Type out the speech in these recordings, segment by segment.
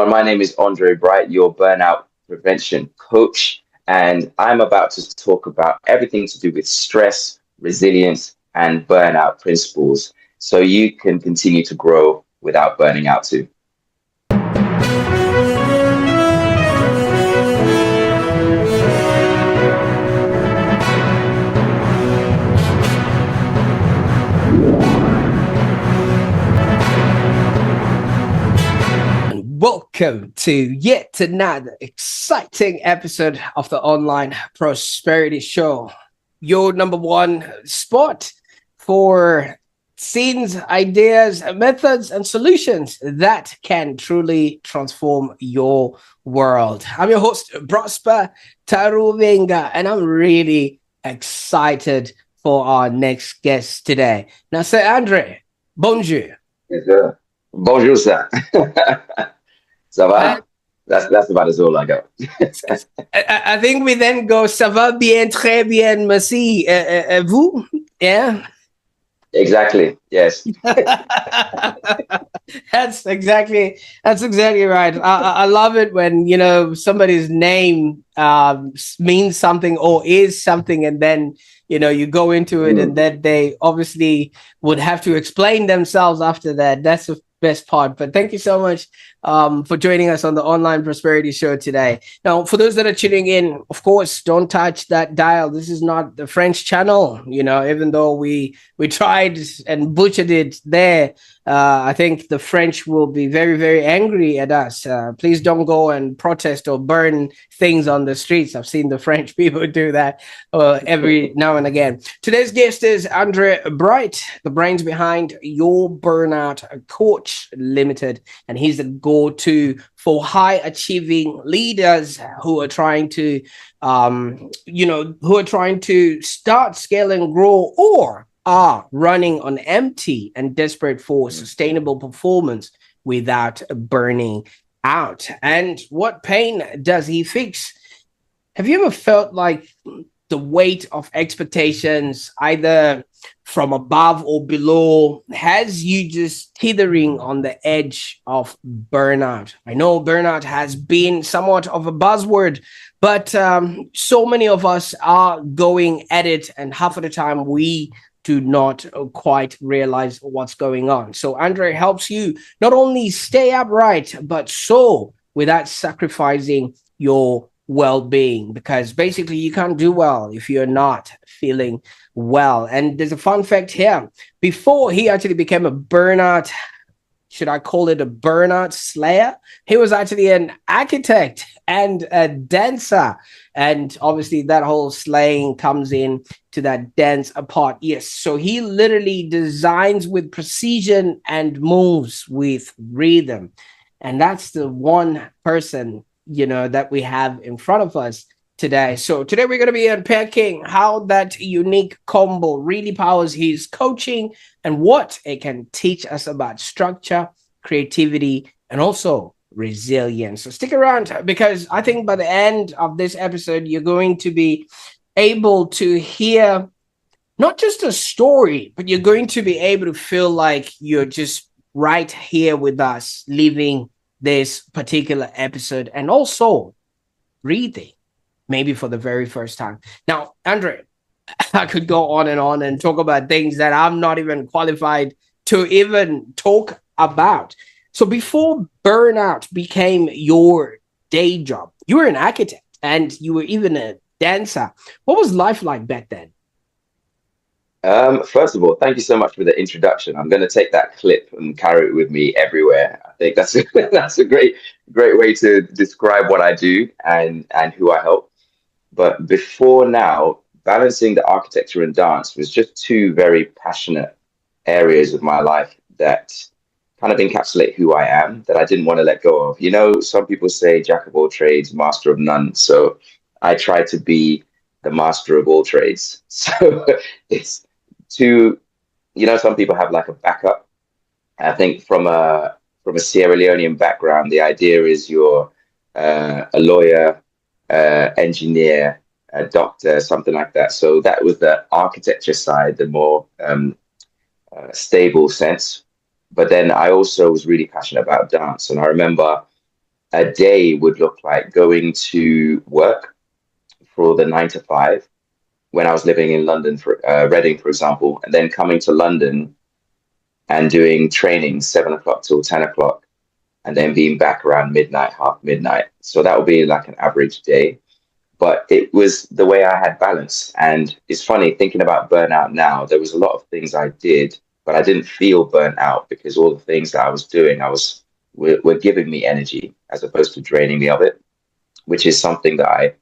everyone. My name is Andre Bright, your burnout prevention coach, and I'm about to talk about everything to do with stress, resilience, and burnout principles so you can continue to grow without burning out too. Welcome to yet another exciting episode of the Online Prosperity Show, your number one spot for scenes, ideas, methods, and solutions that can truly transform your world. I'm your host, Prosper Taruvinga, and I'm really excited for our next guest today. Now, say, Andre, bonjour. Yes, sir. Bonjour, sir. Ça va? That's about as all I got. I think we then go, ça va bien, très bien, merci. Vous? Yeah. Exactly. Yes. That's exactly right. I love it when, somebody's name means something or is something, and then, you go into it and then they obviously would have to explain themselves after that. That's the best part. But thank you so much for joining us on the Online Prosperity Show today. Now, for those that are tuning in, of course, don't touch that dial. This is not the French channel, even though we tried and butchered it there. I think the French will be very, very angry at us. Please don't go and protest or burn things on the streets. I've seen the French people do that every now and again. Today's guest is Andre Bright, the brains behind Your Burnout Coach Ltd. And he's the go-to for high-achieving leaders who are trying to, start, scale, and grow, or are running on empty and desperate for sustainable performance without burning out. And what pain does he fix? Have you ever felt like the weight of expectations, either from above or below, has you just teetering on the edge of burnout? I know burnout has been somewhat of a buzzword, but so many of us are going at it, and half of the time we do not quite realize what's going on. So Andre helps you not only stay upright, but so without sacrificing your well-being, because basically you can't do well if you're not feeling well. And there's a fun fact here. Before he actually became a burnout, should I call it a burnout slayer? He was actually an architect and a dancer. And obviously that whole slaying comes in to that dance part. Yes. So he literally designs with precision and moves with rhythm. And that's the one person, that we have in front of us today. So today we're going to be unpacking how that unique combo really powers his coaching and what it can teach us about structure, creativity, and also resilience. So stick around, because I think by the end of this episode, you're going to be able to hear not just a story, but you're going to be able to feel like you're just right here with us living this particular episode, and also breathing maybe for the very first time. Now, Andre, I could go on and talk about things that I'm not even qualified to even talk about. So before burnout became your day job, you were an architect and you were even a dancer. What was life like back then? First of all, thank you so much for the introduction. I'm going to take that clip and carry it with me everywhere. I think that's that's a great way to describe what I do and who I help. But before now, balancing the architecture and dance was just two very passionate areas of my life that kind of encapsulate who I am, that I didn't want to let go of. Some people say jack of all trades, master of none. So I try to be the master of all trades. So it's some people have like a backup. I think from a Sierra Leonean background, the idea is you're a lawyer, engineer, a doctor, something like that. So that was the architecture side, the more stable sense. But then I also was really passionate about dance. And I remember a day would look like going to work for the 9 to 5 when I was living in London for Reading, for example, and then coming to London and doing training 7 o'clock till 10 o'clock, and then being back around midnight, half midnight. So that would be like an average day. But it was the way I had balance. And it's funny thinking about burnout now, there was a lot of things I did, but I didn't feel burnt out because all the things that I was doing, were giving me energy as opposed to draining me of it, which is something that I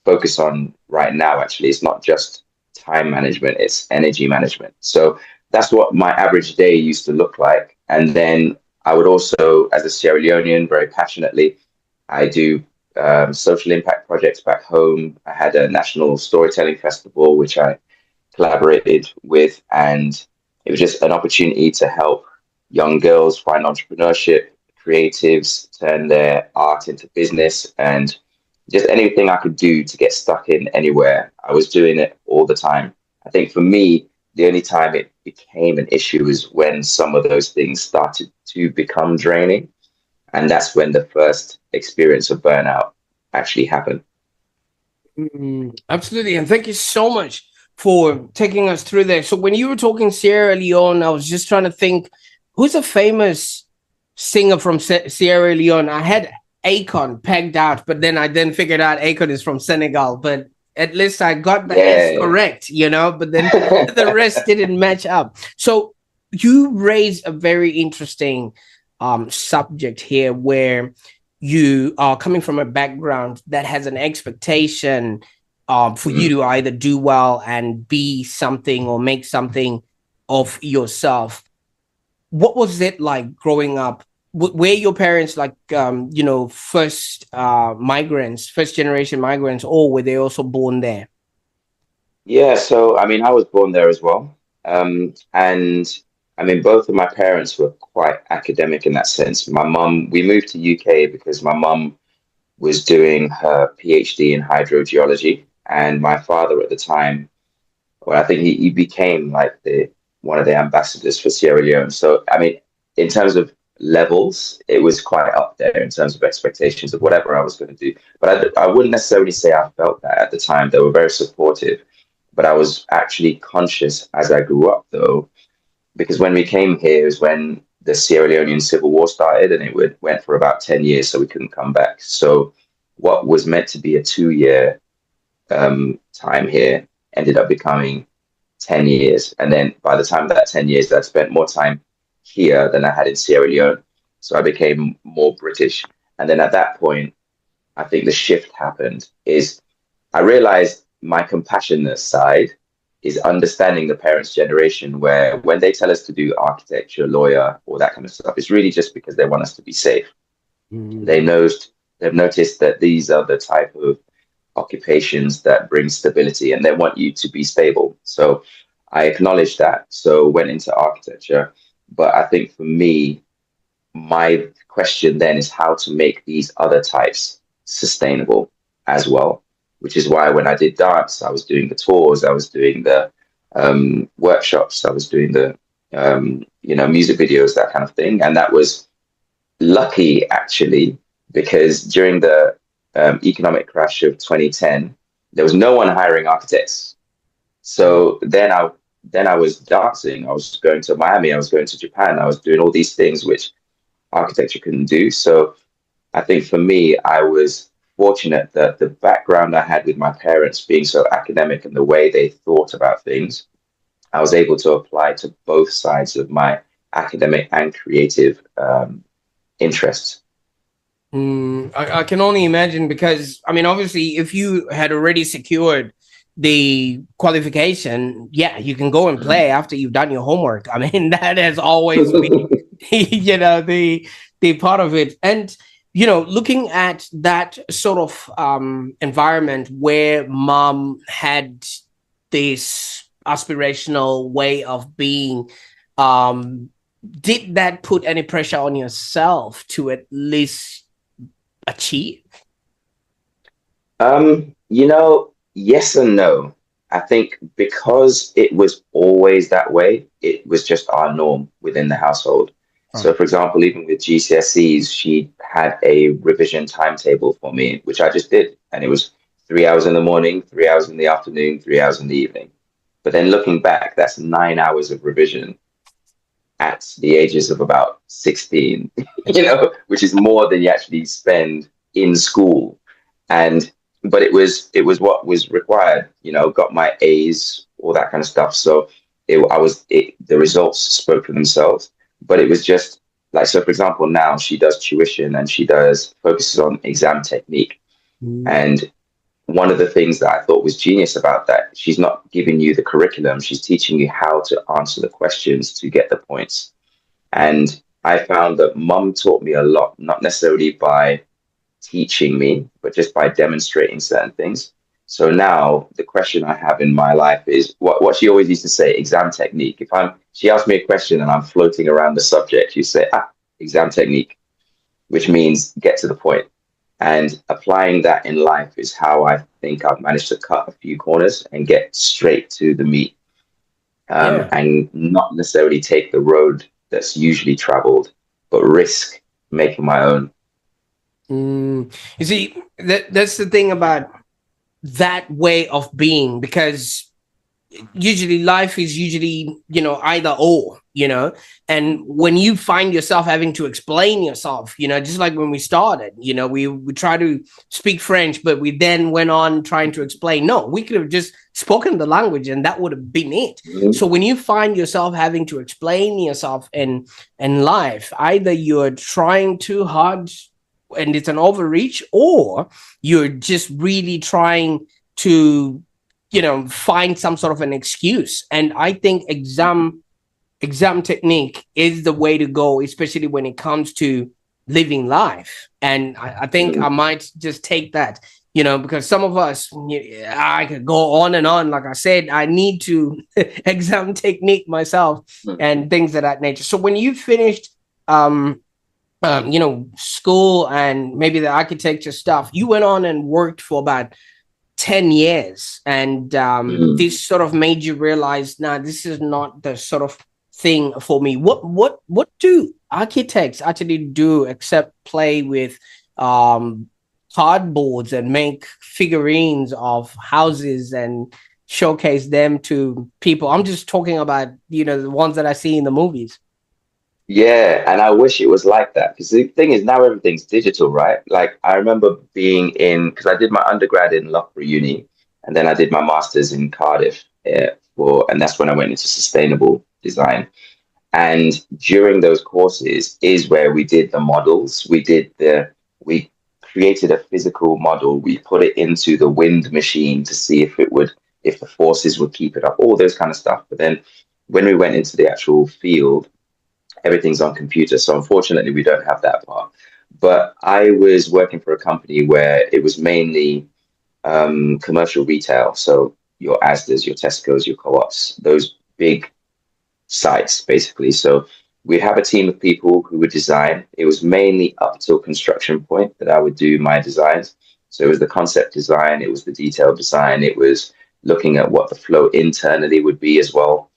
focus on right now. Actually, it's not just time management, it's energy management. So that's what my average day used to look like. And then I would also, as a Sierra Leonean, very passionately, I do social impact projects back home. I had a national storytelling festival which I collaborated with, and it was just an opportunity to help young girls find entrepreneurship, creatives turn their art into business, and just anything I could do to get stuck in anywhere. I was doing it all the time. I think for me, the only time it became an issue is when some of those things started to become draining. And that's when the first experience of burnout actually happened. Absolutely. And thank you so much for taking us through there. So when you were talking Sierra Leone, I was just trying to think, who's a famous singer from Sierra Leone? I had Akon pegged out, but then I then figured out Akon is from Senegal. But at least I got the S Yeah. correct, but then the rest didn't match up. So you raised a very interesting subject here, where you are coming from a background that has an expectation for you to either do well and be something or make something of yourself. What was it like growing up? Were your parents like, first generation migrants, or were they also born there? Yeah, so I mean, I was born there as well. And I mean, both of my parents were quite academic in that sense. My mum, we moved to UK because my mum was doing her PhD in hydrogeology, and my father at the time, well, I think he became like the one of the ambassadors for Sierra Leone. So I mean, in terms of levels, it was quite up there in terms of expectations of whatever I was going to do. But I wouldn't necessarily say I felt that at the time. They were very supportive, but I was actually conscious as I grew up, though, because when we came here is when the Sierra Leonean Civil War started, and went for about 10 years, so we couldn't come back. So what was meant to be a 2 year time here ended up becoming 10 years. And then by the time that 10 years, I'd spent more time here than I had in Sierra Leone. So I became more British. And then at that point, I think the shift happened is I realized my compassionate side is understanding the parents' generation, where when they tell us to do architecture, lawyer, or that kind of stuff, it's really just because they want us to be safe. They Mm. know they've noticed that these are the type of occupations that bring stability, and they want you to be stable. So I acknowledged that. So went into architecture. But I think for me, my question then is how to make these other types sustainable as well, which is why when I did dance, I was doing the tours, I was doing the workshops, I was doing the music videos, that kind of thing. And that was lucky actually, because during the economic crash of 2010, there was no one hiring architects. So then I was dancing, I was going to Miami, I was going to Japan, I was doing all these things which architecture couldn't do. So I think for me, I was fortunate that the background I had with my parents being so academic and the way they thought about things, I was able to apply to both sides of my academic and creative interests. I can only imagine, because I mean, obviously, if you had already secured the qualification, yeah, you can go and play after you've done your homework. I mean, that has always been, the part of it. And looking at that sort of environment where mom had this aspirational way of being, um, did that put any pressure on yourself to at least achieve? Yes and no. I think because it was always that way, it was just our norm within the household. So, for example, even with GCSEs, she had a revision timetable for me, which I just did. And it was 3 hours in the morning, 3 hours in the afternoon, 3 hours in the evening. But then looking back, that's 9 hours of revision at the ages of about 16, which is more than you actually spend in school. And but it was what was required, got my A's, all that kind of stuff. So the results spoke for themselves. But it was just like, so for example, now she does tuition and she does focuses on exam technique. Mm. And one of the things that I thought was genius about that, she's not giving you the curriculum, she's teaching you how to answer the questions to get the points. Yeah. And I found that mum taught me a lot, not necessarily by teaching me, but just by demonstrating certain things. So now the question I have in my life is what she always used to say, exam technique. She asks me a question and I'm floating around the subject, you say, exam technique, which means get to the point. And applying that in life is how I think I've managed to cut a few corners and get straight to the meat, Yeah. and not necessarily take the road that's usually traveled, but risk making my own. You see, that's the thing about that way of being, because usually life is usually, either or, and when you find yourself having to explain yourself, just like when we started, we try to speak French, but we then went on trying to explain. No, we could have just spoken the language and that would have been it. Mhm. So when you find yourself having to explain yourself in life, either you're trying too hard and it's an overreach, or you're just really trying to find some sort of an excuse. And I think exam technique is the way to go, especially when it comes to living life. And I think I Mhm. might just take that, because some of us, I could go on and on. Like I said, I need to exam technique myself Mhm. and things of that nature. So when you finished school and maybe the architecture stuff, you went on and worked for about 10 years, and Mhm. this sort of made you realize, nah, this is not the sort of thing for me. What do architects actually do except play with um cardboards and make figurines of houses and showcase them to people? I'm just talking about, the ones that I see in the movies. Yeah, and I wish it was like that because the thing is now everything's digital, right? Like I remember being in because I did my undergrad in Loughborough Uni, and then I did my master's in Cardiff, and that's when I went into sustainable design. And during those courses is where we did the models. We created a physical model. We put it into the wind machine to see if the forces would keep it up, all those kind of stuff. But then when we went into the actual field, everything's on computer. So unfortunately, we don't have that part. But I was working for a company where it was mainly commercial retail. So your Asda's, your Tesco's, your co-ops, those big sites, basically. So we'd have a team of people who would design. It was mainly up till construction point that I would do my designs. So it was the concept design, it was the detailed design, it was looking at what the flow internally would be as well.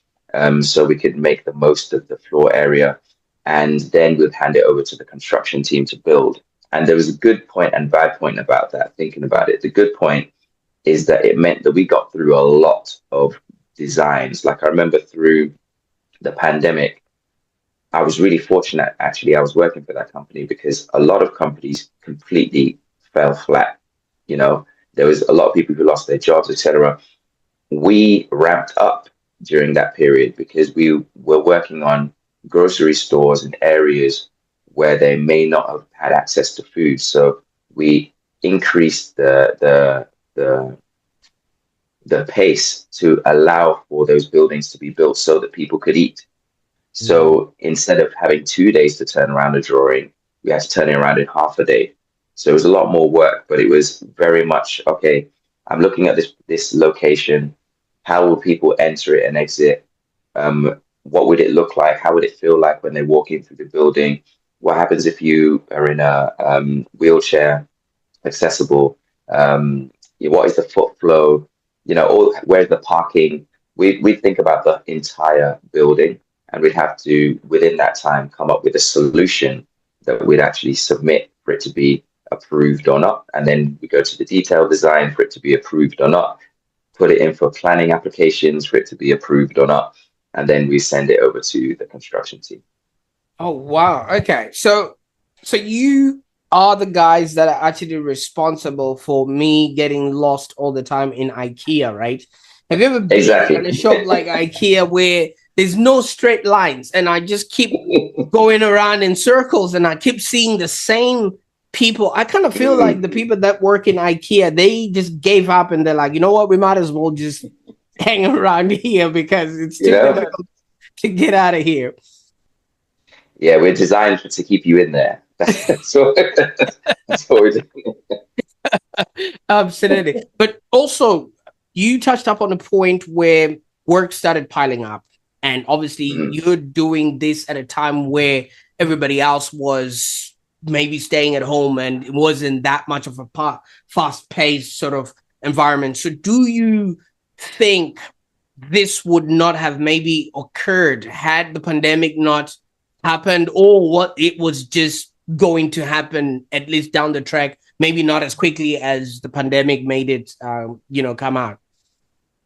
So we could make the most of the floor area. And then we'd hand it over to the construction team to build. And there was a good point and bad point about that, thinking about it. The good point is that it meant that we got through a lot of designs. Like I remember through the pandemic, I was really fortunate actually. I was working for that company because a lot of companies completely fell flat. You know, there was a lot of people who lost their jobs, etc. We ramped up during that period because we were working on grocery stores in areas where they may not have had access to food. So we increased the pace to allow for those buildings to be built so that people could eat. Mm. So instead of having 2 days to turn around a drawing, we had to turn it around in half a day. So it was a lot more work, but it was very much okay. I'm looking at this location. How will people enter it and exit? What would it look like? How would it feel like when they walk in through the building? What happens if you are in a wheelchair accessible? What is the foot flow? Where's the parking? We think about the entire building, and we'd have to, within that time, come up with a solution that we'd actually submit for it to be approved or not. And then we go to the detailed design for it to be approved or not, put it in for planning applications for it to be approved or not, and then we send it over to the construction team. Oh, wow. Okay. So you are the guys that are actually responsible for me getting lost all the time in IKEA, right? Have you ever been Exactly. in a shop like IKEA where there's no straight lines and I just keep going around in circles and I keep seeing the same people? I kind of feel like the people that work in IKEA, they just gave up and they're like, you know what, we might as well just hang around here because it's too difficult to get out of here. Yeah, we're designed to keep you in there. So that's what we're doing. Absolutely. But also, you touched up on a point where work started piling up. And obviously, you're doing this at a time where everybody else was maybe staying at home and it wasn't that much of a fast-paced sort of environment. So do you think this would not have maybe occurred had the pandemic not happened, or what it was just going to happen at least down the track, maybe not as quickly as the pandemic made it come out?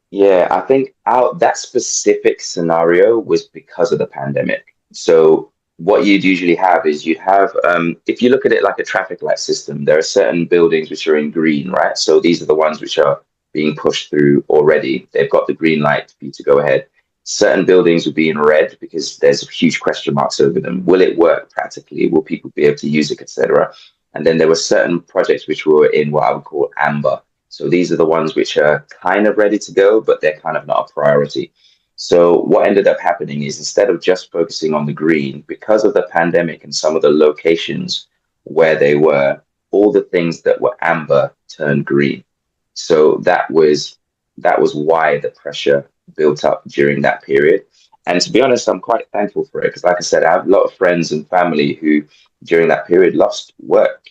Yeah, I think that specific scenario was because of the pandemic. So what you'd usually have is you'd have, if you look at it like a traffic light system, there are certain buildings which are in green, right? So these are the ones which are being pushed through already. They've got the green light for you to go ahead. Certain buildings would be in red because there's huge question marks over them. Will it work practically? Will people be able to use it, etc.? And then there were certain projects which were in what I would call amber. So these are the ones which are kind of ready to go, but they're kind of not a priority. So what ended up happening is instead of just focusing on the green, because of the pandemic and some of the locations where they were, all the things that were amber turned green. So that was why the pressure built up during that period. And to be honest, I'm quite thankful for it because, like I said, I have a lot of friends and family who during that period lost work,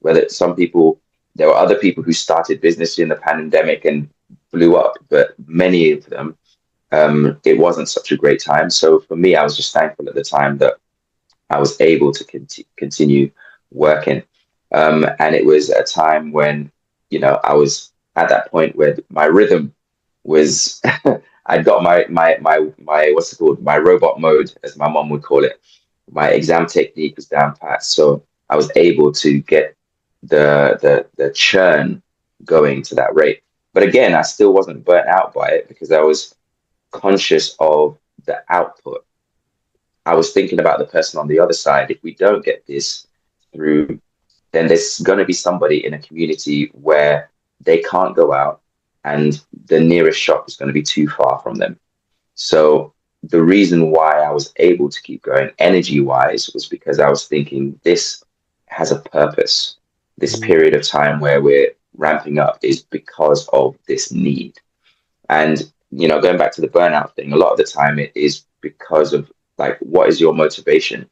whether some people, there were other people who started business in the pandemic and blew up, but many of them, it wasn't such a great time. So for me, I was just thankful at the time that I was able to continue working. And it was a time when, I was at that point where my rhythm was, I'd got my what's it called, my robot mode, as my mom would call it. My exam technique was down pat. So I was able to get the churn going to that rate. But again, I still wasn't burnt out by it because I was conscious of the output. I was thinking about the person on the other side. If we don't get this through, then there's going to be somebody in a community where they can't go out and the nearest shop is going to be too far from them. So the reason why I was able to keep going energy wise was because I was thinking this has a purpose. This period of time where we're ramping up is because of this need. And, going back to the burnout thing, a lot of the time it is because of like, what is your motivation?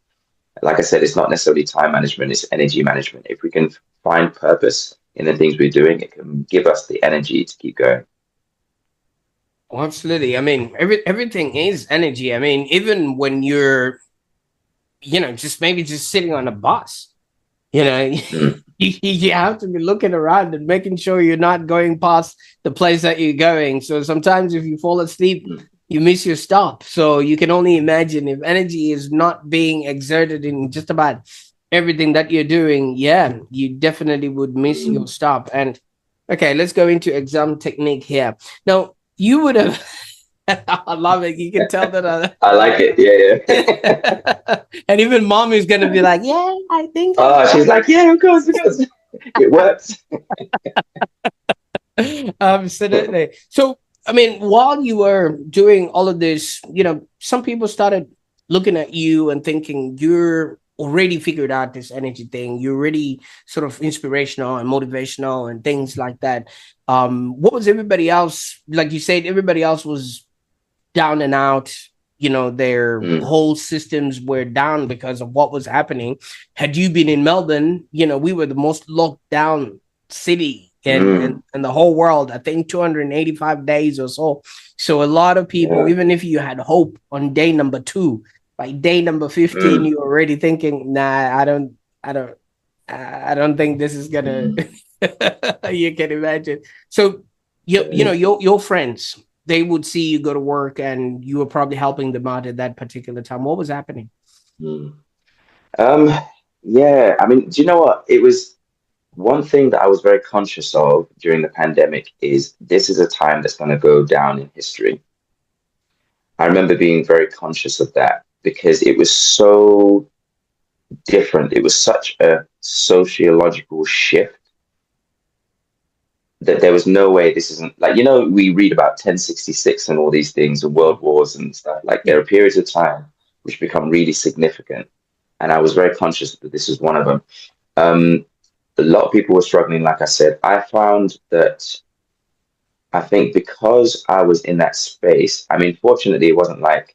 Like I said, it's not necessarily time management, it's energy management. If we can find purpose in the things we're doing, it can give us the energy to keep going. Oh, absolutely. I mean, everything is energy. I mean, even when you're, just maybe just sitting on a bus, you have to be looking around and making sure you're not going past the place that you're going. So sometimes if you fall asleep, you miss your stop. So you can only imagine if energy is not being exerted in just about everything that you're doing, yeah, you definitely would miss your stop. And okay, let's go into exam technique here. Now, you would have, I love it. You can tell that. I like it. Yeah. And even mom is going to be like, yeah, I think. Oh, she's like, yeah, of course, because it works. Absolutely. So, I mean, while you were doing all of this, some people started looking at you and thinking you're already figured out this energy thing. You're really sort of inspirational and motivational and things like that. What was everybody else? Like you said, everybody else was down and out. Their whole systems were down because of what was happening. Had you been in Melbourne, we were the most locked down city in the whole world. I think 285 days or so. So a lot of people, even if you had hope on day number 2, by day number 15, you're already thinking, nah, I don't think this is gonna. You can imagine. So you know your friends, they would see you go to work, and you were probably helping them out at that particular time. What was happening? Um, yeah, I mean, do you know what? It was one thing that I was very conscious of during the pandemic is this is a time that's going to go down in history. I remember being very conscious of that because it was so different. It was such a sociological shift that there was no way this isn't like, we read about 1066 and all these things and world wars and stuff. Like there Yeah. are periods of time which become really significant. And I was very conscious that this was one of them. Um, a lot of people were struggling, like I said. I found that I think because I was in that space, I mean, fortunately, it wasn't like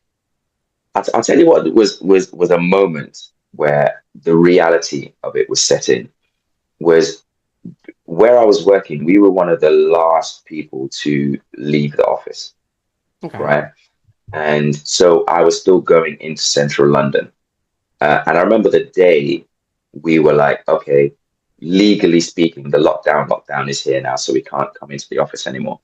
I'll tell you what was a moment where the reality of it was set in was where I was working. We were one of the last people to leave the office, Okay. right? And so I was still going into central London. And I remember the day we were like, okay, legally speaking, the lockdown is here now, so we can't come into the office anymore.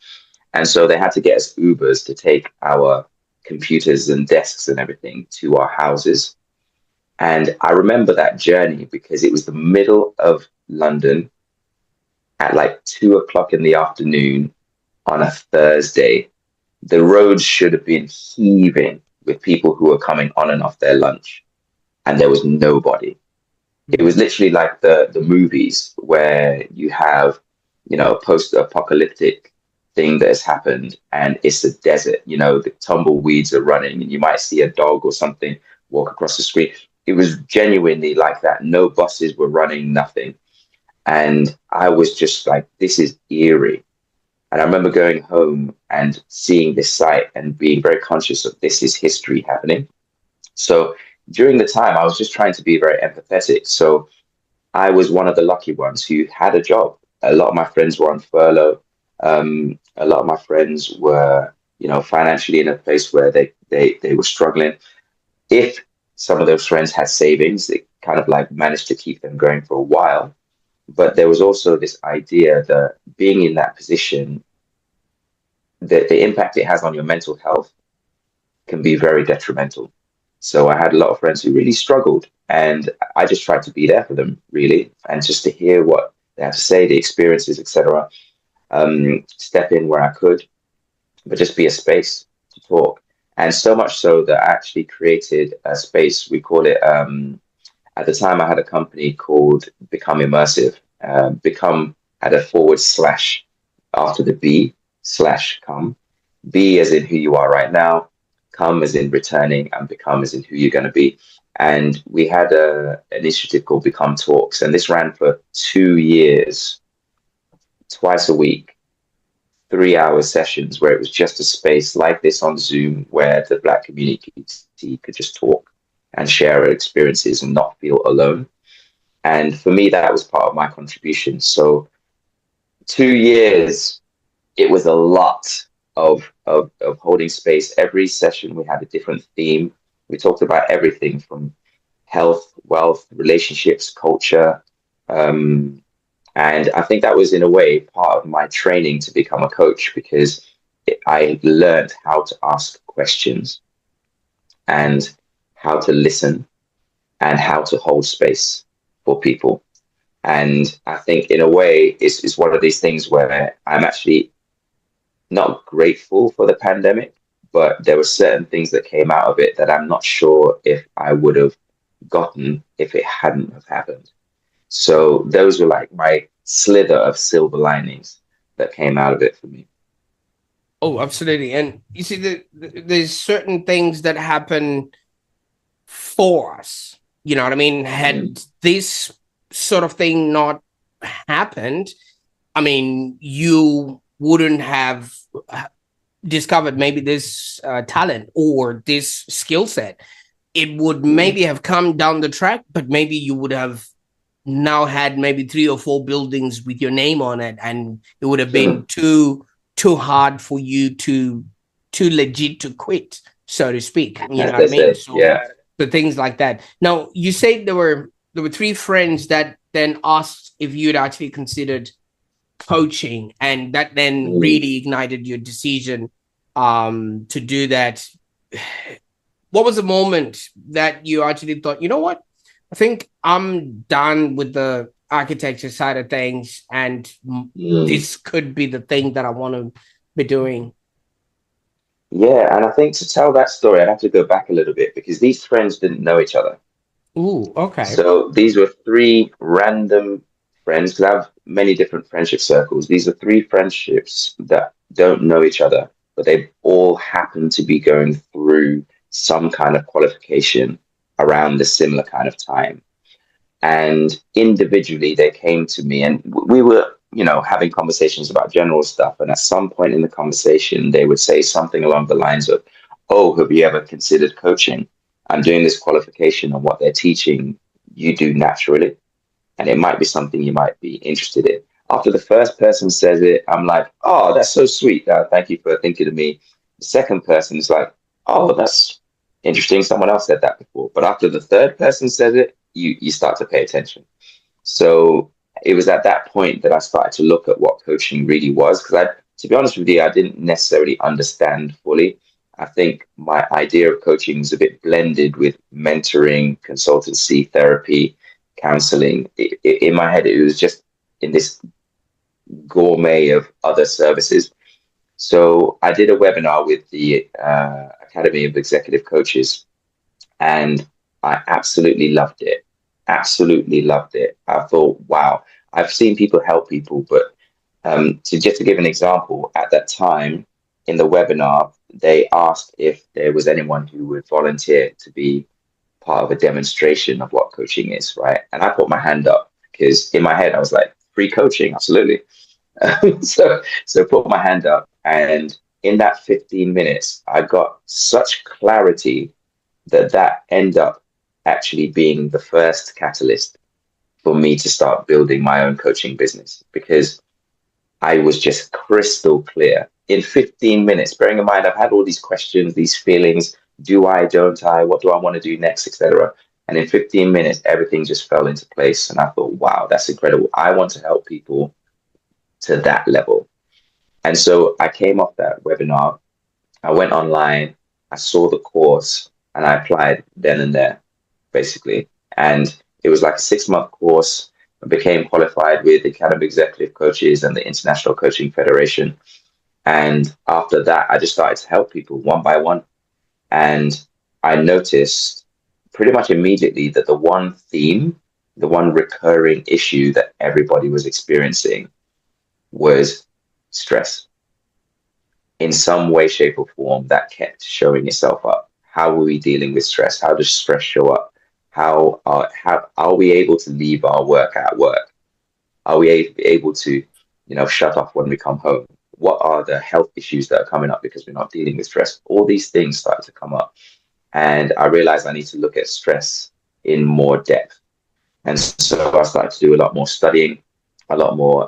And so they had to get us Ubers to take our computers and desks and everything to our houses. And I remember that journey because it was the middle of London at like 2 o'clock in the afternoon on a Thursday. The roads should have been heaving with people who were coming on and off their lunch, and there was nobody. It was literally like the movies where you have, a post-apocalyptic thing that has happened and it's a desert, the tumbleweeds are running and you might see a dog or something walk across the street. It was genuinely like that. No buses were running, nothing. And I was just like, this is eerie. And I remember going home and seeing this site and being very conscious of this is history happening. So during the time, I was just trying to be very empathetic. So I was one of the lucky ones who had a job. A lot of my friends were on furlough. A lot of my friends were, financially in a place where they were struggling. If some of those friends had savings, they kind of like managed to keep them going for a while. But there was also this idea that being in that position, the impact it has on your mental health can be very detrimental. So I had a lot of friends who really struggled, and I just tried to be there for them, really, and just to hear what they had to say, the experiences, etc. Step in where I could, but just be a space to talk. And so much so that I actually created a space. We call it. At the time, I had a company called Become Immersive. Become had a forward slash after the B slash come. Be as in who you are right now, come as in returning, and become as in who you're going to be. And we had an initiative called Become Talks, and this ran for 2 years, twice a week, 3 hour sessions where it was just a space like this on Zoom where the Black community could just talk and share our experiences and not feel alone. And for me, that was part of my contribution. So 2 years, it was a lot of holding space. Every session we had a different theme. We talked about everything from health, wealth, relationships, culture. And I think that was in a way part of my training to become a coach because I learned how to ask questions and how to listen and how to hold space for people. And I think in a way it's one of these things where I'm actually not grateful for the pandemic, but there were certain things that came out of it that I'm not sure if I would have gotten if it hadn't have happened. So those were like my slither of silver linings that came out of it for me. Oh, absolutely. And you see, there's certain things that happen for us. You know what I mean? Mm, Had this sort of thing not happened, I mean, you wouldn't have discovered maybe this talent or this skill set. It would mm, maybe have come down the track, but maybe you would have now had maybe 3 or 4 buildings with your name on it, and it would have been too hard for you to too legit to quit, so to speak. You know as what I they mean? say. So Yeah. the things like that. Now you say there were 3 friends that then asked if you'd actually considered coaching, and that then Mm. really ignited your decision to do that. What was the moment that you actually thought, you know what, I think I'm done with the architecture side of things, and Mm. this could be the thing that I want to be doing? Yeah, and I think to tell that story, I'd have to go back a little bit because these friends didn't know each other. Ooh, okay. So these were three random friends, because I have many different friendship circles. These are three friendships that don't know each other, but they all happen to be going through some kind of qualification around the similar kind of time. And individually, they came to me, and we were, having conversations about general stuff. And at some point in the conversation, they would say something along the lines of, "Oh, have you ever considered coaching? I'm doing this qualification, and what they're teaching you do naturally, and it might be something you might be interested in." After the first person says it, I'm like, "Oh, that's so sweet. Thank you for thinking of me." The second person is like, "Oh, that's interesting. Someone else said that before." But after the third person says it, you start to pay attention. So it was at that point that I started to look at what coaching really was. Because to be honest with you, I didn't necessarily understand fully. I think my idea of coaching was a bit blended with mentoring, consultancy, therapy, counseling. In my head, it was just in this gourmet of other services. So I did a webinar with the Academy of Executive Coaches, and I absolutely loved it. Absolutely loved it. I thought, wow, I've seen people help people, but to give an example, at that time in the webinar, they asked if there was anyone who would volunteer to be part of a demonstration of what coaching is, right? And I put my hand up because in my head I was like, free coaching, absolutely. So put my hand up, and in that 15 minutes, I got such clarity that ended up actually being the first catalyst for me to start building my own coaching business, because I was just crystal clear in 15 minutes. Bearing in mind, I've had all these questions, these feelings. Do I, don't I? What do I want to do next, etc. And in 15 minutes, everything just fell into place. And I thought, wow, that's incredible. I want to help people to that level. And so I came off that webinar. I went online, I saw the course, and I applied then and there, basically. And it was like a 6-month course. I became qualified with the Academy of Executive Coaches and the International Coaching Federation. And after that, I just started to help people one by one. And I noticed pretty much immediately that the one theme, the one recurring issue that everybody was experiencing was stress in some way, shape, or form. That kept showing itself up. How are we dealing with stress? How does stress show up? How are we able to leave our work at work? Are we able to, shut off when we come home? What are the health issues that are coming up because we're not dealing with stress? All these things started to come up, and I realized I need to look at stress in more depth. And so I started to do a lot more studying, a lot more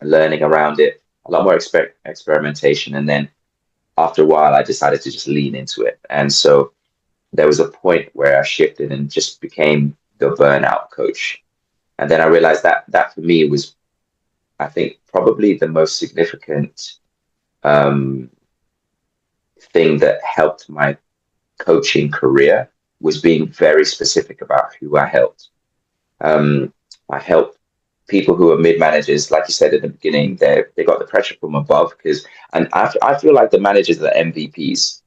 learning around it, a lot more experimentation, and then after a while, I decided to just lean into it. And so there was a point where I shifted and just became the burnout coach. And then I realized that for me was, I think, probably the most significant um, thing that helped my coaching career was being very specific about who I helped. I help people who are mid managers, like you said at the beginning. They got the pressure from above and I feel like the managers are the MVPs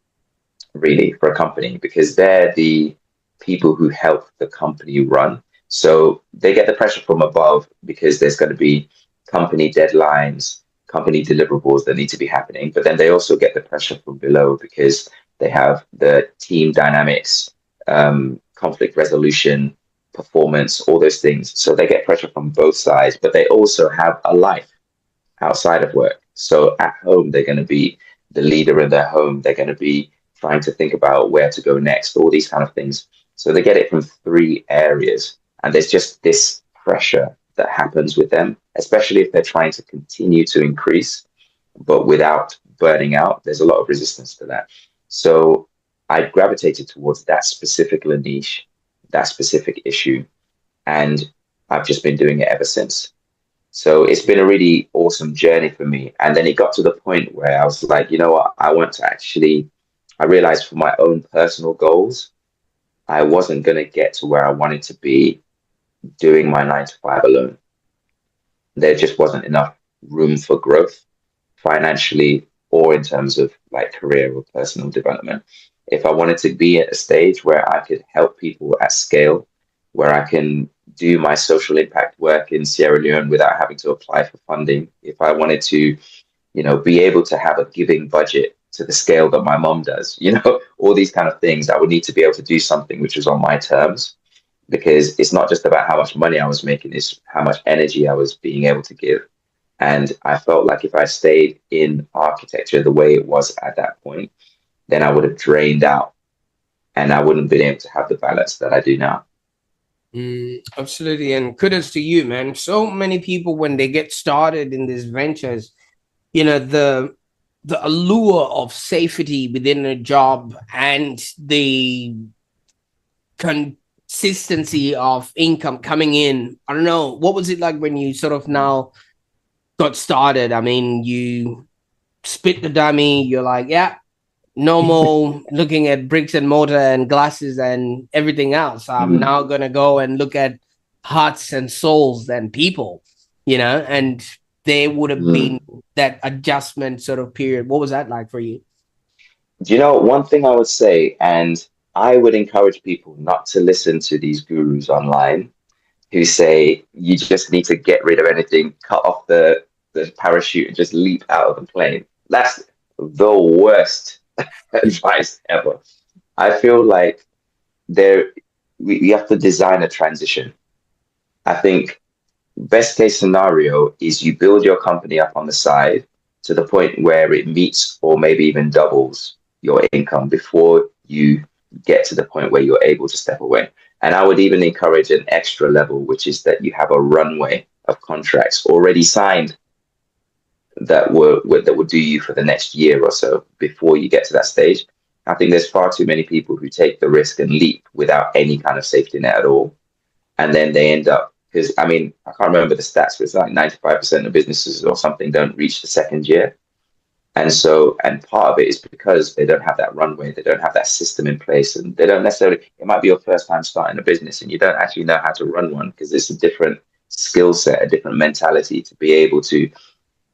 really for a company, because they're the people who help the company run. So they get the pressure from above because there's going to be company deadlines, company deliverables that need to be happening. But then they also get the pressure from below because they have the team dynamics, conflict resolution, performance, all those things. So they get pressure from both sides, but they also have a life outside of work. So at home, they're going to be the leader in their home. They're going to be trying to think about where to go next, all these kind of things. So they get it from 3 areas. And there's just this pressure that happens with them, especially if they're trying to continue to increase, but without burning out. There's a lot of resistance to that. So I gravitated towards that specific niche, that specific issue, and I've just been doing it ever since. So it's been a really awesome journey for me. And then it got to the point where I was like, you know what? I want to actually, I realized for my own personal goals, I wasn't going to get to where I wanted to be doing my 9 to 5 alone. There just wasn't enough room for growth financially or in terms of like career or personal development. If I wanted to be at a stage where I could help people at scale, where I can do my social impact work in Sierra Leone without having to apply for funding, if I wanted to, be able to have a giving budget to the scale that my mom does, all these kind of things, I would need to be able to do something which was on my terms, because it's not just about how much money I was making, it's how much energy I was being able to give. And I felt like if I stayed in architecture the way it was at that point, then I would have drained out and I wouldn't have been able to have the balance that I do now. Absolutely. And kudos to you, man. So many people, when they get started in these ventures, the allure of safety within a job and the consistency of income coming in. I don't know. What was it like when you sort of now got started? I mean, you spit the dummy, you're like, yeah, no more looking at bricks and mortar and glasses and everything else. I'm now going to go and look at hearts and souls and people, and there would have been that adjustment sort of period. What was that like for you? One thing I would say, and I would encourage people not to listen to these gurus online who say you just need to get rid of anything, cut off the parachute and just leap out of the plane. That's the worst advice ever. I feel like we have to design a transition. I think best case scenario is you build your company up on the side to the point where it meets or maybe even doubles your income before you get to the point where you're able to step away. And I would even encourage an extra level, which is that you have a runway of contracts already signed that will do you for the next year or so before you get to that stage. I think there's far too many people who take the risk and leap without any kind of safety net at all. And then they end up, because I mean, I can't remember the stats, but it's like 95% of businesses or something don't reach the second year. And part of it is because they don't have that runway, they don't have that system in place, and they don't necessarily, it might be your first time starting a business and you don't actually know how to run one because it's a different skill set, a different mentality to be able to,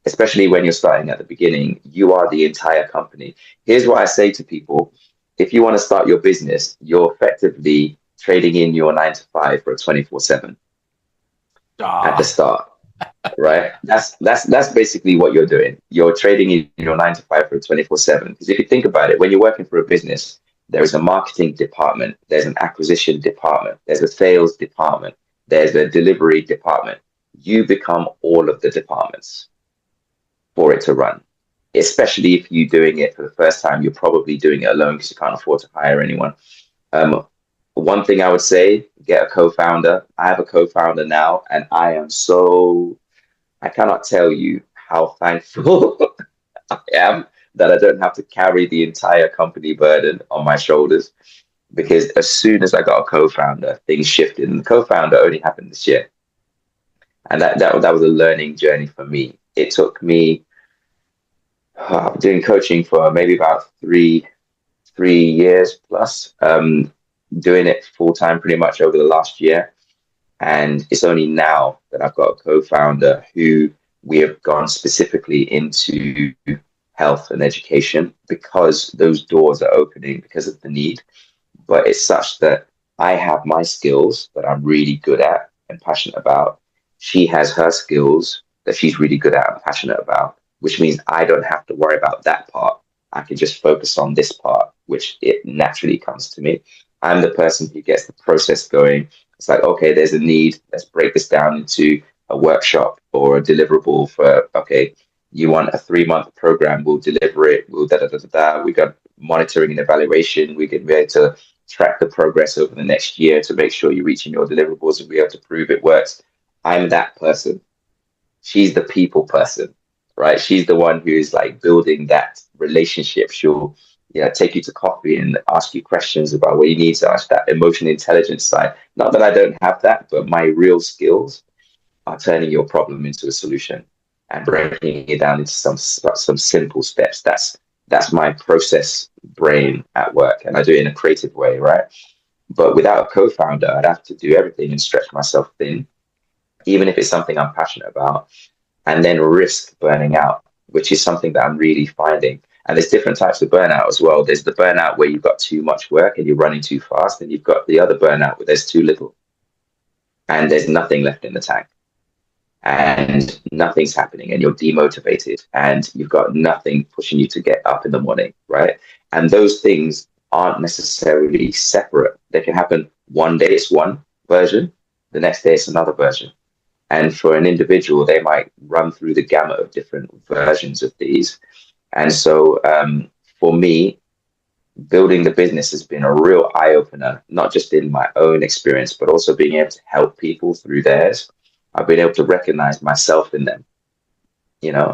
especially when you're starting at the beginning, you are the entire company. Here's what I say to people. If you want to start your business, you're effectively trading in your 9 to 5 for a 24/7 at the start. Right. That's basically what you're doing. You're trading in your 9 to 5 for a 24/7. Because if you think about it, when you're working for a business, there is a marketing department, there's an acquisition department, there's a sales department, there's a delivery department. You become all of the departments for it to run. Especially if you're doing it for the first time, you're probably doing it alone because you can't afford to hire anyone. One thing I would say, get a co-founder. I have a co-founder now, and I cannot tell you how thankful I am that I don't have to carry the entire company burden on my shoulders. Because as soon as I got a co-founder, things shifted, and the co-founder only happened this year. And that was a learning journey for me. It took me doing coaching for maybe about three years plus, doing it full time pretty much over the last year. And it's only now that I've got a co-founder who we have gone specifically into health and education because those doors are opening because of the need. But it's such that I have my skills that I'm really good at and passionate about. She has her skills that she's really good at and passionate about, which means I don't have to worry about that part. I can just focus on this part, which it naturally comes to me. I'm the person who gets the process going. It's like, okay, there's a need. Let's break this down into a workshop or a deliverable for, okay, you want a 3-month program, we'll deliver it. We'll We got monitoring and evaluation. We can be able to track the progress over the next year to make sure you're reaching your deliverables and be able to prove it works. I'm that person. She's the people person, right? She's the one who is like building that relationship. She'll, take you to coffee and ask you questions about what you need to ask, that emotional intelligence side. Not that I don't have that, but my real skills are turning your problem into a solution and breaking it down into some simple steps. That's my process brain at work, and I do it in a creative way, right? But without a co-founder, I'd have to do everything and stretch myself thin, even if it's something I'm passionate about, and then risk burning out, which is something that I'm really finding. And there's different types of burnout as well. There's the burnout where you've got too much work and you're running too fast, and you've got the other burnout where there's too little and there's nothing left in the tank and nothing's happening and you're demotivated and you've got nothing pushing you to get up in the morning, right? And those things aren't necessarily separate. They can happen one day it's one version, the next day it's another version. And for an individual, they might run through the gamut of different versions of these. And so for me, building the business has been a real eye opener, not just in my own experience, but also being able to help people through theirs. I've been able to recognize myself in them.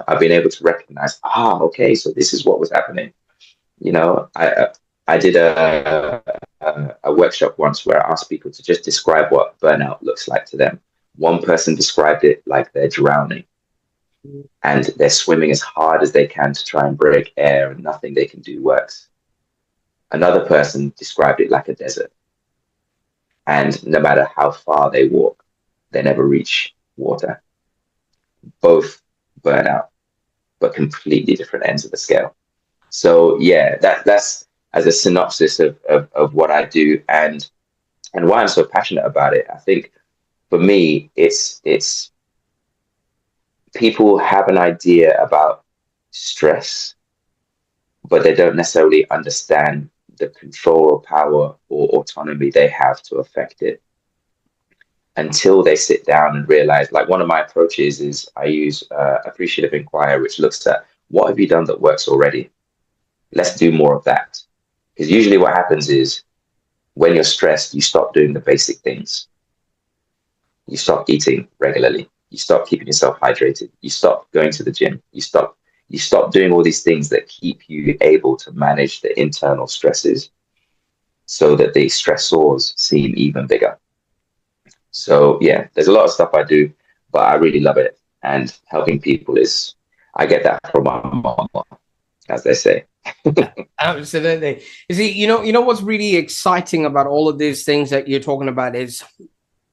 I've been able to recognize, okay, so this is what was happening. I did a workshop once where I asked people to just describe what burnout looks like to them. One person described it like they're drowning and they're swimming as hard as they can to try and break air and nothing they can do works. Another person described it like a desert. And no matter how far they walk, they never reach water. Both burn out, but completely different ends of the scale. So yeah, that's as a synopsis of what I do and why I'm so passionate about it. I think for me, it's people have an idea about stress, but they don't necessarily understand the control or power or autonomy they have to affect it until they sit down and realize, like one of my approaches is I use appreciative inquiry, which looks at what have you done that works already? Let's do more of that. Because usually what happens is when you're stressed, you stop doing the basic things. You stop eating regularly. You stop keeping yourself hydrated. You stop going to the gym. You stop doing all these things that keep you able to manage the internal stresses so that the stressors seem even bigger. So yeah, there's a lot of stuff I do, but I really love it. And helping people I get that from my mom, as they say. Absolutely. You see, you know what's really exciting about all of these things that you're talking about is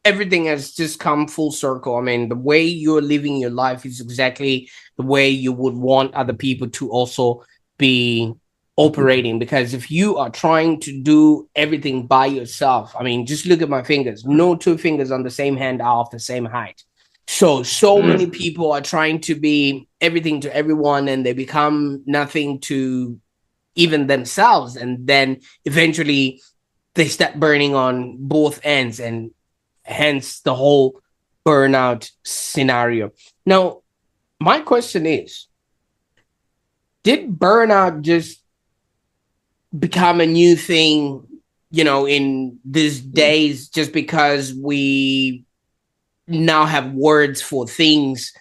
everything has just come full circle. I mean, the way you're living your life is exactly the way you would want other people to also be operating. Because if you are trying to do everything by yourself, I mean, just look at my fingers. No two fingers on the same hand are of the same height. So many people are trying to be everything to everyone, and they become nothing to even themselves. And then eventually they start burning on both ends, and hence the whole burnout scenario. Now, my question is, did burnout just become a new thing, in these days, just because we now have words for things?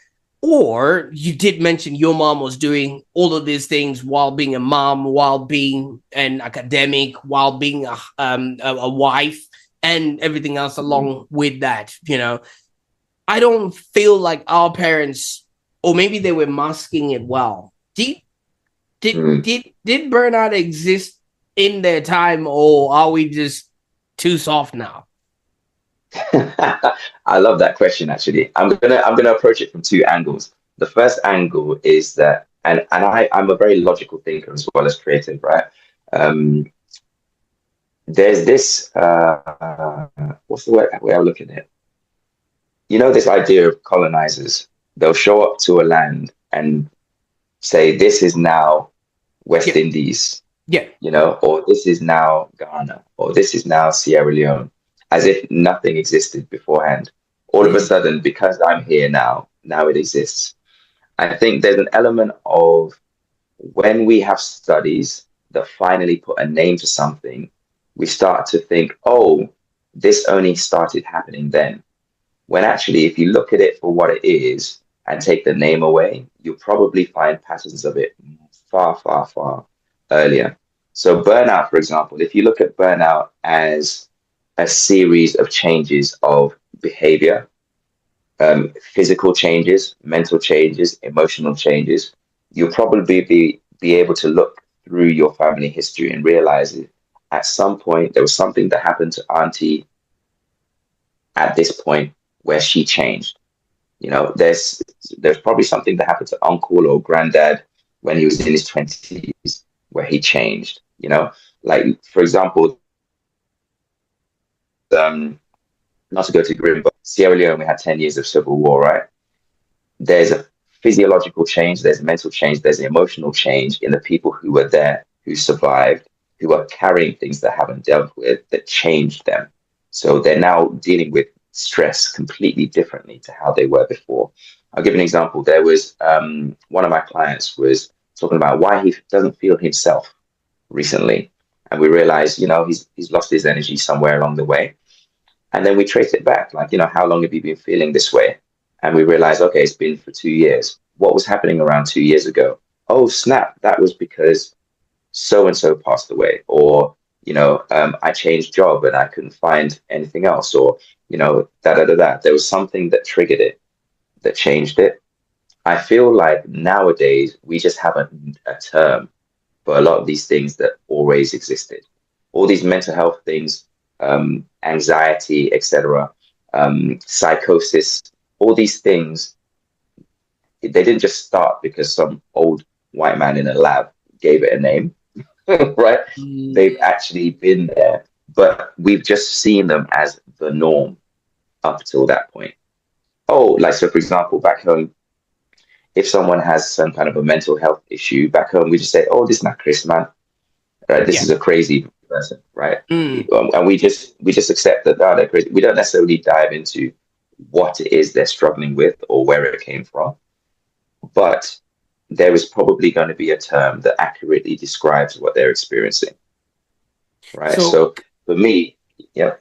Or you did mention your mom was doing all of these things while being a mom, while being an academic, while being a wife, and everything else along with that. I don't feel like our parents, or maybe they were masking it well. Did burnout exist in their time, or are we just too soft now? I love that question. Actually, I'm gonna approach it from two angles. The first angle is that, and I'm a very logical thinker as well as creative, right? There's this what's the way I'm looking at it? This idea of colonizers. They'll show up to a land and say, "This is now West Indies," Yeah. or "This is now Ghana," or "This is now Sierra Leone," as if nothing existed beforehand. All of a sudden, because I'm here now it exists. I think there's an element of when we have studies that finally put a name to something, we start to think, oh, this only started happening then. When actually, if you look at it for what it is and take the name away, you'll probably find patterns of it far, far, far earlier. So, burnout, for example, if you look at burnout as a series of changes of behavior, physical changes, mental changes, emotional changes, you'll probably be able to look through your family history and realize it. At some point, there was something that happened to Auntie at this point where she changed. You know, there's probably something that happened to uncle or granddad when he was in his 20s where he changed. You know, like for example, not to go too grim, but Sierra Leone, we had 10 years of civil war, right? There's a physiological change, there's a mental change, there's an emotional change in the people who were there, who survived, who are carrying things that haven't dealt with that changed them. So they're now dealing with stress completely differently to how they were before. I'll give an example. There was one of my clients was talking about why he doesn't feel himself recently. And we realized, you know, he's lost his energy somewhere along the way. And then we traced it back, like, you know, how long have you been feeling this way? And we realized, okay, it's been for 2 years. What was happening around 2 years ago? Oh, snap, that was because so and so passed away. Or, you know, I changed job and I couldn't find anything else. Or, you know, da da da da. There was something that triggered it, that changed it. I feel like nowadays we just have a term for a lot of these things that always existed. All these mental health things, anxiety, etc., psychosis, all these things, they didn't just start because some old white man in a lab gave it a name, right? They've actually been there, but we've just seen them as the norm up till that point. Oh, like, so for example, back home, if someone has some kind of a mental health issue back home, we just say, oh, this is not Chris, man. Right? This Yeah. is a crazy person, right? Mm. And we just accept that, oh, they're crazy. We don't necessarily dive into what it is they're struggling with or where it came from. But there is probably going to be a term that accurately describes what they're experiencing, right? So So for me, yeah,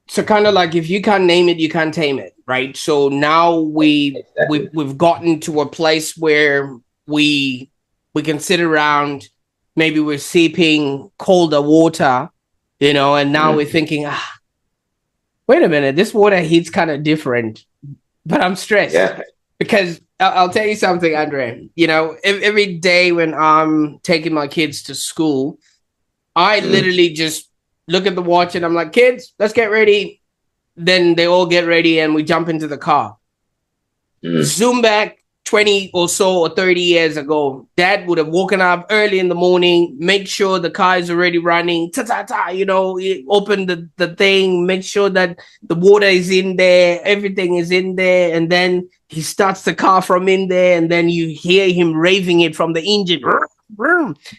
so kind of like if you can't name it, you can't tame it, right? So now exactly. we've gotten to a place where we can sit around, maybe we're sipping colder water, you know, and now we're Mm, thinking, wait a minute, this water heat's kind of different, but I'm stressed yeah. because I'll tell you something, Andre. You know, every day when I'm taking my kids to school, I Mm, literally just look at the watch and I'm like, kids, let's get ready. Then they all get ready and we jump into the car. mm, Zoom back 20 or so or 30 years ago, dad would have woken up early in the morning, make sure the car is already running, you know, open the thing, make sure that the water is in there, everything is in there. And then he starts the car from in there and then you hear him raving it from the engine.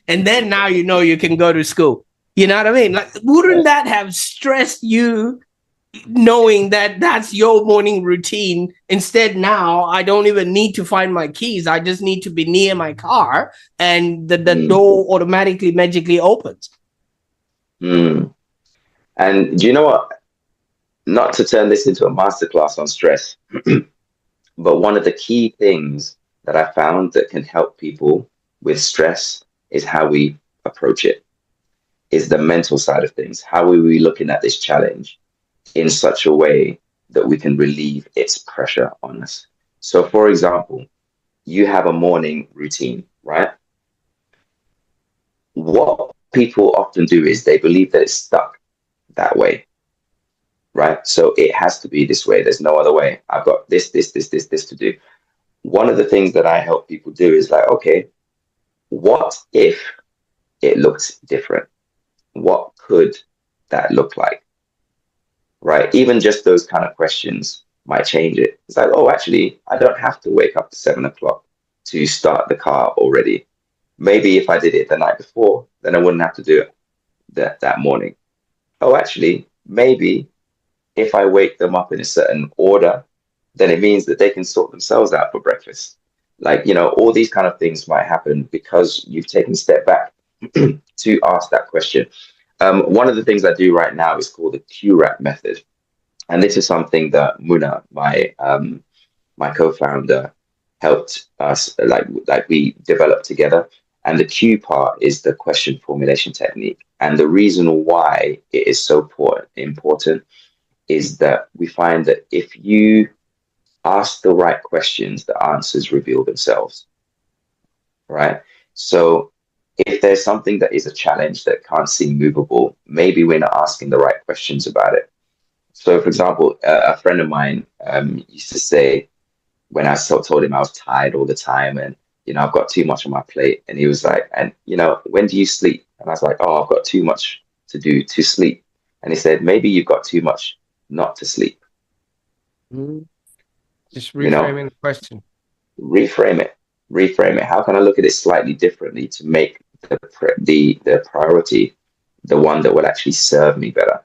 And then now you know you can go to school. You know what I mean? Like, wouldn't yeah. that have stressed you knowing that that's your morning routine? Instead, now I don't even need to find my keys. I just need to be near my car and the Mm, door automatically magically opens. mm. And do you know what? Not to turn this into a masterclass on stress, but one of the key things that I found that can help people with stress is how we approach it, is the mental side of things. How are we looking at this challenge in such a way that we can relieve its pressure on us? So, for example, you have a morning routine, right? What people often do is they believe that it's stuck that way, right? So it has to be this way. There's no other way. I've got this to do. One of the things that I help people do is like, okay, what if it looked different? What could that look like? Right? Even just those kind of questions might change it. It's like, oh, actually, I don't have to wake up at 7 o'clock to start the car already. Maybe if I did it the night before, then I wouldn't have to do it that morning. Oh, actually, maybe if I wake them up in a certain order, then it means that they can sort themselves out for breakfast. Like, you know, all these kind of things might happen because you've taken a step back to ask that question. One of the things I do right now is called the QRAP method. And this is something that Muna, my co-founder, helped us like we developed together. And the Q part is the question formulation technique. And the reason why it is so important is that we find that if you ask the right questions, the answers reveal themselves, right? So if there's something that is a challenge that can't seem movable, maybe we're not asking the right questions about it. So, for example, a friend of mine used to say, when I told him I was tired all the time and, I've got too much on my plate. And he was like, and, when do you sleep? And I was like, oh, I've got too much to do to sleep. And he said, maybe you've got too much not to sleep. Mm. Just You know, reframing the question. reframe it, reframe it. How can I look at it slightly differently to make the priority the one that will actually serve me better?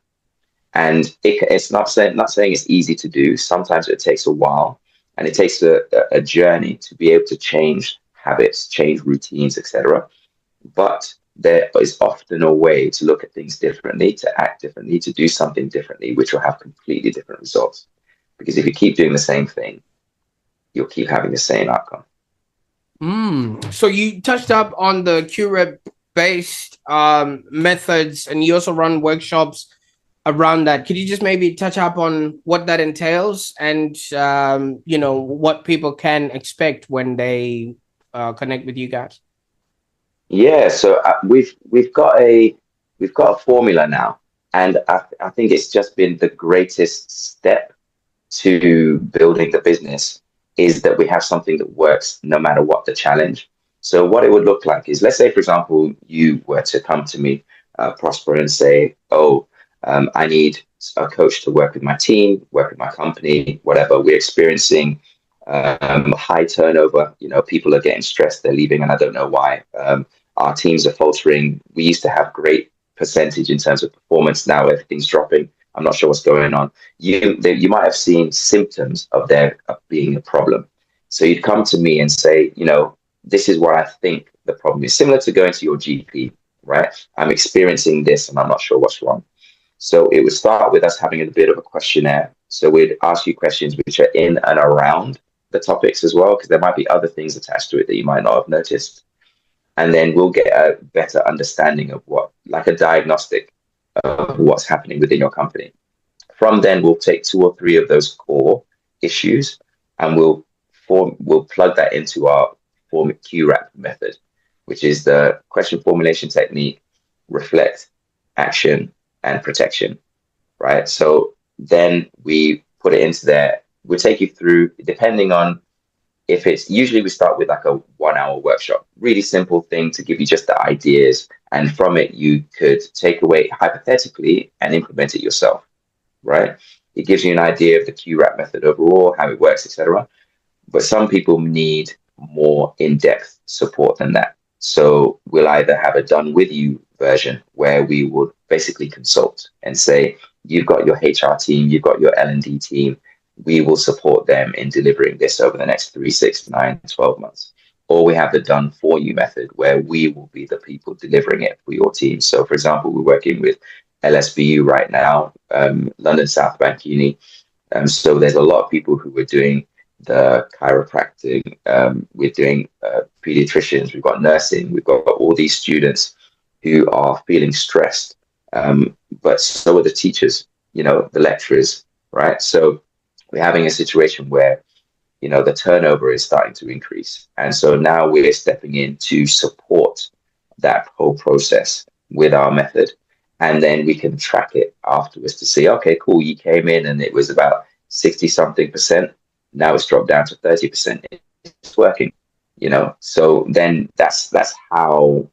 And it's not saying it's easy to do. Sometimes it takes a while, and it takes a journey to be able to change habits, change routines, etc. But there is often a way to look at things differently, to act differently, to do something differently, which will have completely different results. Because if you keep doing the same thing, you'll keep having the same outcome. So you touched up on the QREP based methods, and you also run workshops around that. Could you just maybe touch up on what that entails and what people can expect when they connect with you guys? Yeah, so we've got a formula now, and I think it's just been the greatest step to building the business is that we have something that works no matter what the challenge. So what it would look like is, let's say, for example, you were to come to me, Prosper, and say, oh, I need a coach to work with my team, work with my company, whatever. We're experiencing high turnover. People are getting stressed, they're leaving, and I don't know why. Our teams are faltering. We used to have great percentage in terms of performance. Now everything's dropping. I'm not sure what's going on. You might have seen symptoms of there being a problem. So you'd come to me and say, this is what I think the problem is. Similar to going to your GP, right? I'm experiencing this and I'm not sure what's wrong. So it would start with us having a bit of a questionnaire. So we'd ask you questions which are in and around the topics as well, because there might be other things attached to it that you might not have noticed. And then we'll get a better understanding of like a diagnostic of what's happening within your company. From then, we'll take 2 or 3 of those core issues and we'll plug that into our QRAP method, which is the question formulation technique, reflect, action, and protection, right? So then we put it into there. We'll take you through, depending on if it's, usually we start with like a 1 hour workshop, really simple thing to give you just the ideas. And from it, you could take away hypothetically and implement it yourself, right? It gives you an idea of the QRAP method overall, how it works, etc. But some people need more in-depth support than that. So we'll either have a done with you version where we would basically consult and say, you've got your HR team, you've got your L&D team, we will support them in delivering this over the next 3, 6, 9, 12 months. Or we have the done for you method where we will be the people delivering it for your team. So for example, we're working with LSBU right now, London South Bank Uni. So there's a lot of people who are doing the chiropractic, we're doing pediatricians, we've got nursing, we've got all these students who are feeling stressed, but so are the teachers, the lecturers, right? So we're having a situation where, the turnover is starting to increase. And so now we're stepping in to support that whole process with our method. And then we can track it afterwards to see, okay, cool, you came in and it was about 60 something percent. Now it's dropped down to 30%. It's working, So then that's how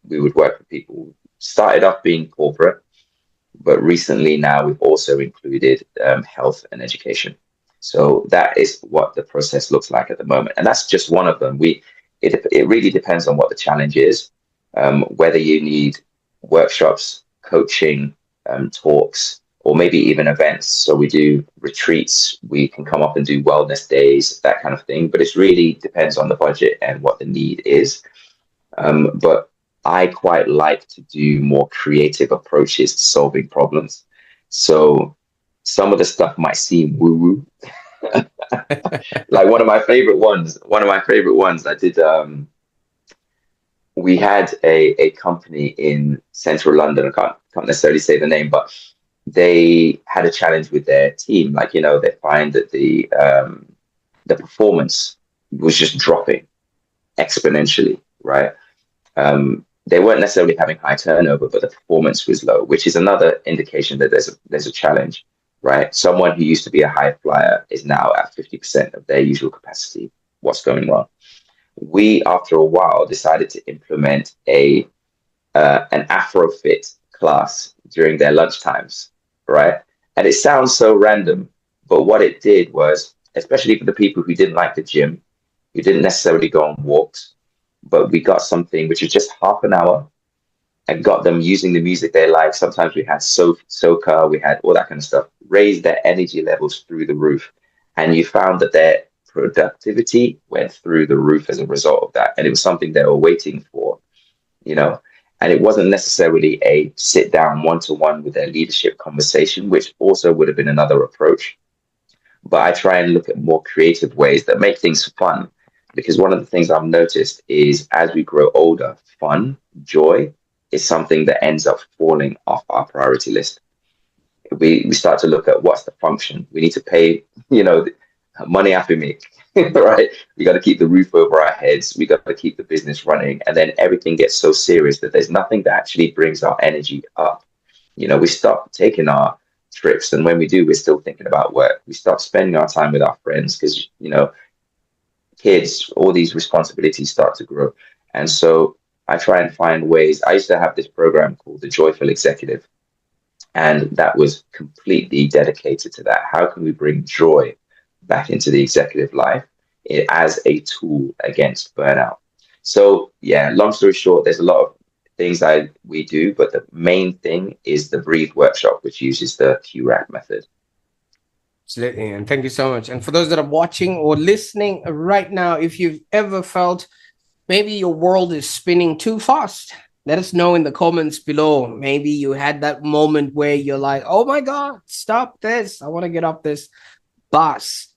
we would work with people. Started off being corporate, but recently now we've also included health and education. So that is what the process looks like at the moment. And that's just one of them. It really depends on what the challenge is, whether you need workshops, coaching, talks, or maybe even events. So we do retreats, we can come up and do wellness days, that kind of thing. But it really depends on the budget and what the need is. But I quite like to do more creative approaches to solving problems. So some of the stuff might seem woo-woo. Like one of my favorite ones I did, we had a company in central London. I can't necessarily say the name, but they had a challenge with their team. Like, they find that the performance was just dropping exponentially, right? They weren't necessarily having high turnover, but the performance was low, which is another indication that there's a challenge, right? Someone who used to be a high flyer is now at 50% of their usual capacity. What's going wrong? We, after a while, decided to implement an Afrofit class during their lunch times, right? And it sounds so random, but what it did was, especially for the people who didn't like the gym, who didn't necessarily go on walks, but we got something which was just half an hour and got them using the music they like. Sometimes we had soca, we had all that kind of stuff, raised their energy levels through the roof. And you found that their productivity went through the roof as a result of that. And it was something they were waiting for, you know. And it wasn't necessarily a sit down one-to-one with their leadership conversation, which also would have been another approach. But I try and look at more creative ways that make things fun. Because one of the things I've noticed is as we grow older, fun, joy is something that ends up falling off our priority list. We start to look at what's the function. We need to pay, money after me, right? We got to keep the roof over our heads. We got to keep the business running. And then everything gets so serious that there's nothing that actually brings our energy up. We stop taking our trips. And when we do, we're still thinking about work. We stop spending our time with our friends because, kids, all these responsibilities start to grow. And so I try and find ways. I used to have this program called the Joyful Executive, and that was completely dedicated to that. How can we bring joy back into the executive life as a tool against burnout? So yeah, long story short, there's a lot of things we do, but the main thing is the Breathe workshop, which uses the QRAP method. Absolutely. And thank you so much. And for those that are watching or listening right now, if you've ever felt maybe your world is spinning too fast, let us know in the comments below. Maybe you had that moment where you're like, oh my God, stop this. I want to get off this bus.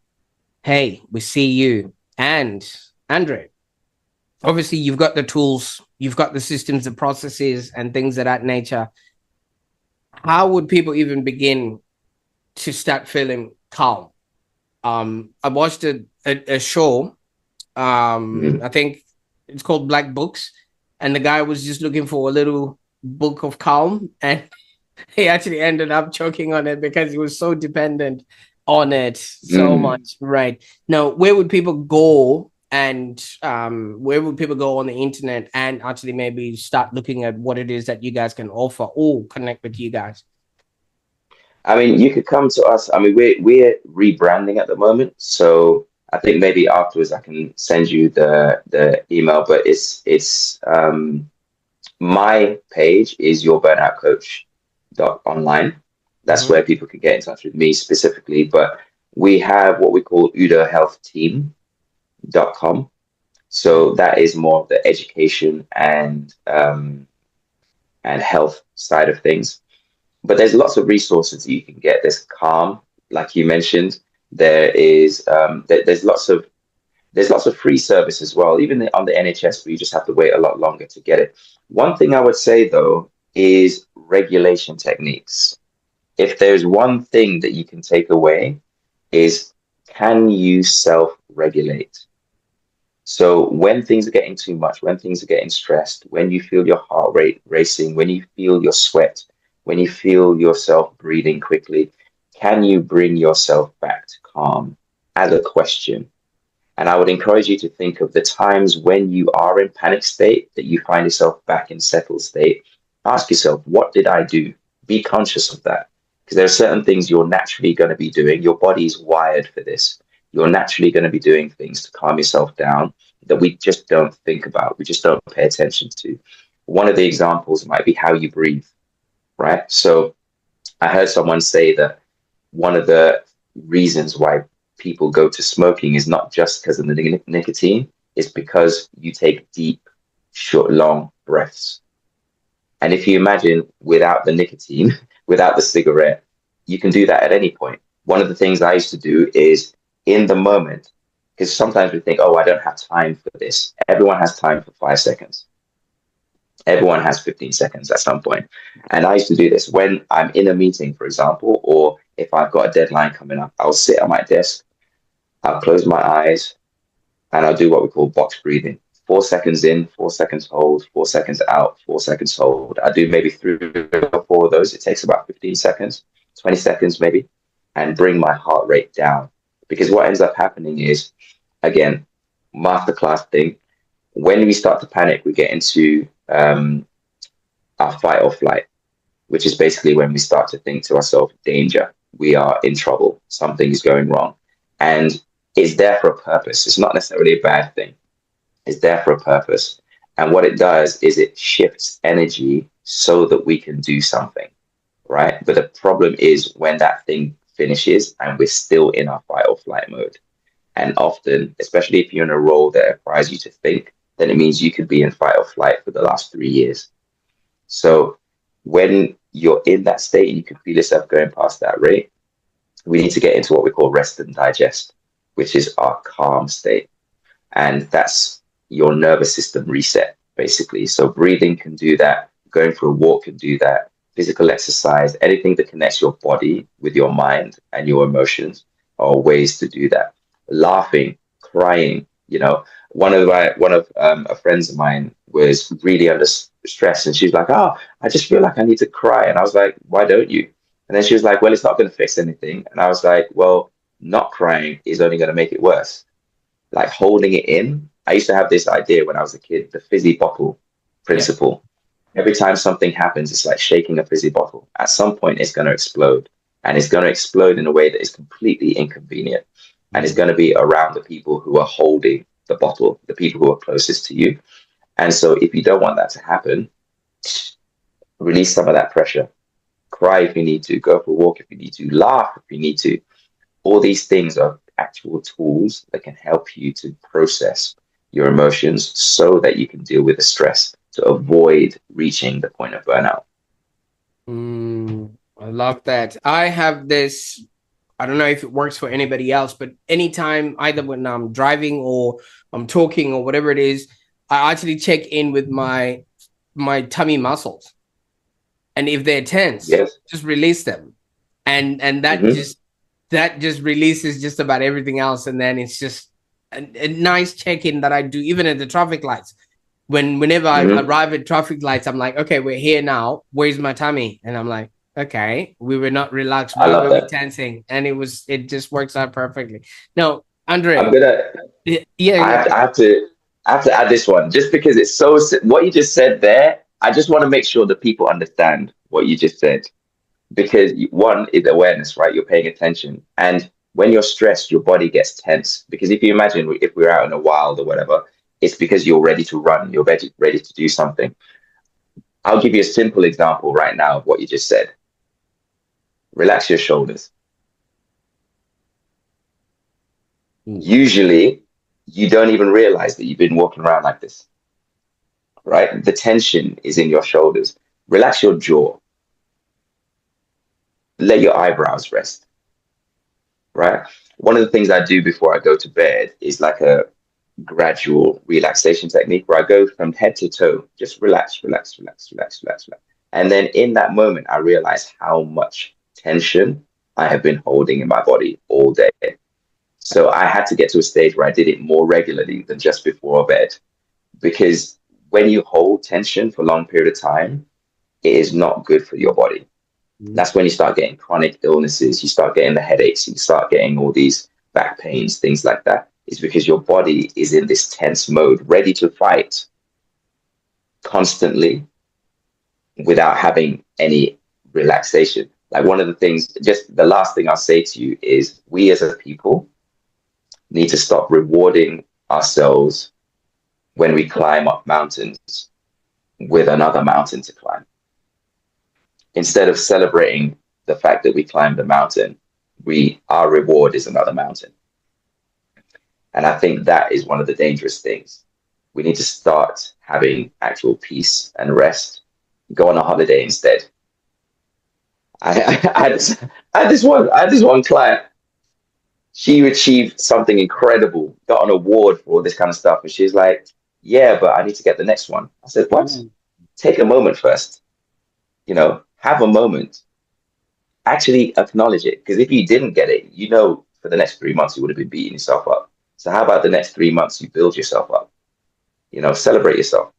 Hey, we see you. And Andre, obviously you've got the tools, you've got the systems, the processes and things of that nature. How would people even begin to start feeling calm? I watched a show. I think it's called Black Books, and the guy was just looking for a little book of calm, and he actually ended up choking on it because he was so dependent on it so much. Right now, where would people go, and where would people go on the internet and actually maybe start looking at what it is that you guys can offer or connect with you guys? I mean, you could come to us. I mean, we're rebranding at the moment, so I think maybe afterwards I can send you the email. But it's my page is Your Burnout Coach online. That's where people can get in touch with me specifically. But we have what we call udahealthteam.com. So that is more of the education and health side of things. But there's lots of resources that you can get. There's Calm, like you mentioned. There is there's lots of free service as well, even on the NHS, where you just have to wait a lot longer to get it. One thing I would say though is regulation techniques. If there's one thing that you can take away is, can you self-regulate? So when things are getting too much, when things are getting stressed, when you feel your heart rate racing, when you feel your sweat, when you feel yourself breathing quickly, can you bring yourself back to calm? As a question. And I would encourage you to think of the times when you are in panic state, that you find yourself back in settled state. Ask yourself, what did I do? Be conscious of that. Because there are certain things you're naturally going to be doing. Your body's wired for this. You're naturally going to be doing things to calm yourself down that we just don't think about. We just don't pay attention to. One of the examples might be how you breathe. Right. So I heard someone say that one of the reasons why people go to smoking is not just because of the nicotine, it's because you take deep, short, long breaths. And if you imagine without the nicotine, without the cigarette, you can do that at any point. One of the things I used to do is in the moment, because sometimes we think, oh, I don't have time for this. Everyone has time for 5 seconds. Everyone has 15 seconds at some point. And I used to do this when I'm in a meeting, for example, or if I've got a deadline coming up, I'll sit at my desk, I'll close my eyes, and I'll do what we call box breathing. 4 seconds in, 4 seconds hold, 4 seconds out, 4 seconds hold. I do maybe 3 or 4 of those. It takes about 15 seconds, 20 seconds maybe, and bring my heart rate down. Because what ends up happening is, again, masterclass thing, when we start to panic, we get into our fight or flight, which is basically when we start to think to ourselves, danger, we are in trouble, something is going wrong. And it's there for a purpose. It's not necessarily a bad thing. It's there for a purpose. And what it does is it shifts energy so that we can do something, right? But the problem is when that thing finishes and we're still in our fight or flight mode. And often, especially if you're in a role that requires you to think, then it means you could be in fight or flight for the last 3 years. So when you're in that state and you can feel yourself going past that rate, we need to get into what we call rest and digest, which is our calm state. And that's your nervous system reset, basically. So breathing can do that. Going for a walk can do that. Physical exercise, anything that connects your body with your mind and your emotions are ways to do that. Laughing, crying, one of a friends of mine was really under stress, and she's like, "Oh, I just feel like I need to cry." And I was like, "Why don't you?" And then she was like, "Well, it's not going to fix anything." And I was like, "Well, not crying is only going to make it worse." Like holding it in. I used to have this idea when I was a kid, the fizzy bottle principle. Yeah. Every time something happens, it's like shaking a fizzy bottle. At some point, it's going to explode, and it's going to explode in a way that is completely inconvenient. And it's going to be around the people who are holding the bottle, the people who are closest to you. And so if you don't want that to happen, release some of that pressure. Cry if you need to, go for a walk if you need to, laugh if you need to. All these things are actual tools that can help you to process your emotions so that you can deal with the stress to avoid reaching the point of burnout. I love that. I have this, I don't know if it works for anybody else, but anytime, either when I'm driving or I'm talking or whatever it is, I actually check in with my tummy muscles. And if they're tense, Yes. just release them. And that just releases just about everything else. And then it's just a nice check-in that I do, even at the traffic lights. Whenever I arrive at traffic lights, I'm like, okay, we're here now. Where's my tummy? And I'm like, okay, we were not relaxed. Why were we tensing? And it just works out perfectly. Now, Andre, I have to add this one just because it's so, what you just said there. I just want to make sure that people understand what you just said, because one is awareness, right? You're paying attention. And when you're stressed, your body gets tense, because if you imagine if we're out in the wild or whatever, it's because you're ready to run, you're ready to do something. I'll give you a simple example right now of what you just said. Relax your shoulders. Usually, you don't even realize that you've been walking around like this, right? The tension is in your shoulders. Relax your jaw. Let your eyebrows rest, right? One of the things I do before I go to bed is like a gradual relaxation technique where I go from head to toe, just relax, relax, relax, relax, relax, relax. And then in that moment, I realize how much tension I have been holding in my body all day. So I had to get to a stage where I did it more regularly than just before bed, because when you hold tension for a long period of time, it is not good for your body. That's when you start getting chronic illnesses, you start getting the headaches, you start getting all these back pains, things like that. It's because your body is in this tense mode, ready to fight constantly without having any relaxation. Like one of the things, just the last thing I'll say to you is we as a people need to stop rewarding ourselves when we climb up mountains with another mountain to climb. Instead of celebrating the fact that we climbed a mountain, our reward is another mountain. And I think that is one of the dangerous things. We need to start having actual peace and rest. Go on a holiday instead. I had this one client. She achieved something incredible, got an award for all this kind of stuff, and she's like, "Yeah, but I need to get the next one." I said, "What? Ooh, Take a moment first. Have a moment. Actually acknowledge it. Because if you didn't get it, for the next 3 months you would have been beating yourself up. So how about the next 3 months you build yourself up? Celebrate yourself."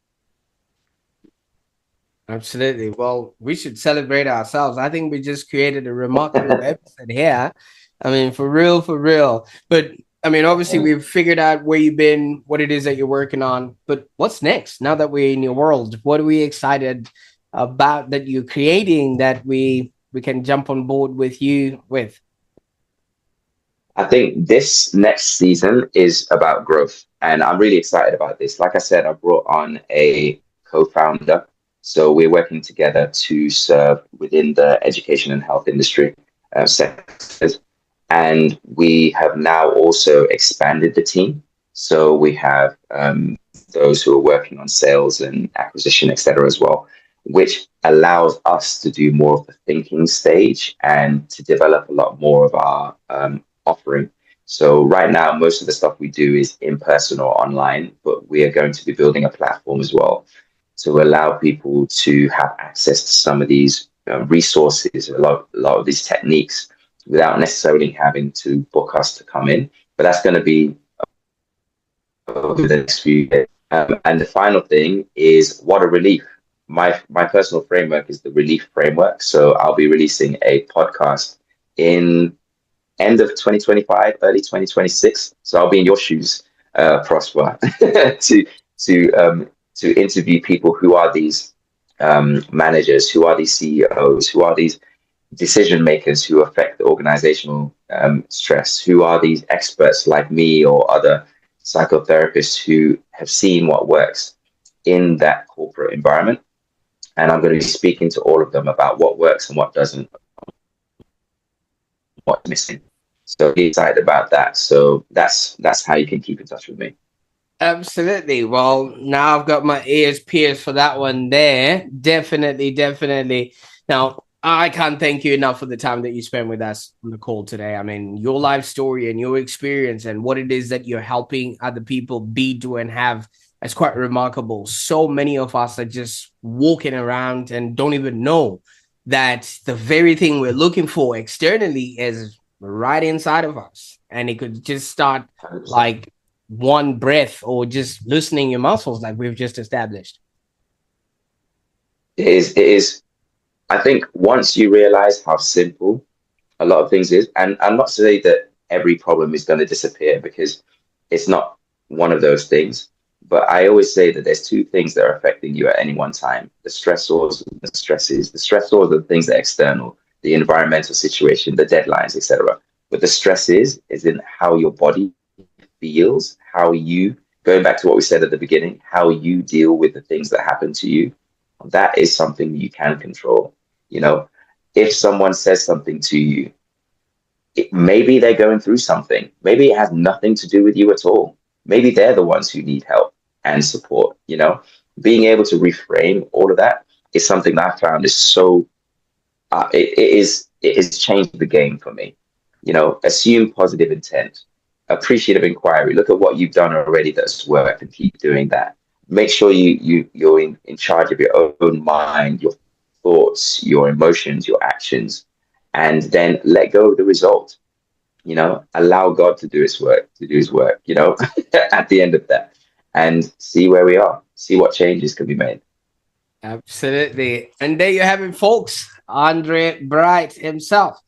absolutely. Well, we should celebrate ourselves. I think we just created a remarkable episode here. I mean, for real, for real. But I mean, obviously, we've figured out where you've been, what it is that you're working on. But what's next? Now that we're in your world, what are we excited about that you're creating that we can jump on board with you with? I think this next season is about growth, and I'm really excited about this. Like I said, I brought on a co-founder, so we're working together to serve within the education and health industry sectors, and we have now also expanded the team. So we have those who are working on sales and acquisition, etc., as well, which allows us to do more of the thinking stage and to develop a lot more of our offering. So right now, most of the stuff we do is in person or online, but we are going to be building a platform as well to allow people to have access to some of these resources, a lot of these techniques, without necessarily having to book us to come in. But that's going to be over the next few years. And the final thing is what a relief. My personal framework is the relief framework. So I'll be releasing a podcast in end of 2025, early 2026. So I'll be in your shoes, Prosper, to interview people who are these managers, who are these CEOs, who are these decision makers who affect the organizational stress, who are these experts like me or other psychotherapists who have seen what works in that corporate environment. And I'm going to be speaking to all of them about what works and what doesn't, what's missing. So be excited about that. So that's how you can keep in touch with me. Absolutely. Well, now I've got my ears pierced for that one there. Definitely, definitely. Now, I can't thank you enough for the time that you spent with us on the call today. I mean, your life story and your experience and what it is that you're helping other people be, do, and have is quite remarkable. So many of us are just walking around and don't even know that the very thing we're looking for externally is right inside of us. And it could just start 100%. like one breath or just loosening your muscles like we've just established. It is. I think once you realize how simple a lot of things is, and I'm not to say that every problem is going to disappear because it's not one of those things. But I always say that there's two things that are affecting you at any one time: the stressors and the stresses. The stressors are the things that are external, the environmental situation, the deadlines, etc. But the stresses is in how your body feels, how you, going back to what we said at the beginning, how you deal with the things that happen to you. That is something you can control. You know, if someone says something to you, maybe they're going through something. Maybe it has nothing to do with you at all. Maybe they're the ones who need help and support. Being able to reframe all of that is something that I found is so, it has changed the game for me. Assume positive intent, appreciative inquiry. Look at what you've done already that's worked and keep doing that. Make sure you're in charge of your own mind, your thoughts, your emotions, your actions, and then let go of the result. Allow God to do his work, at the end of that, and see where we are, see what changes can be made. Absolutely. And there you have it, folks. Andre Bright himself,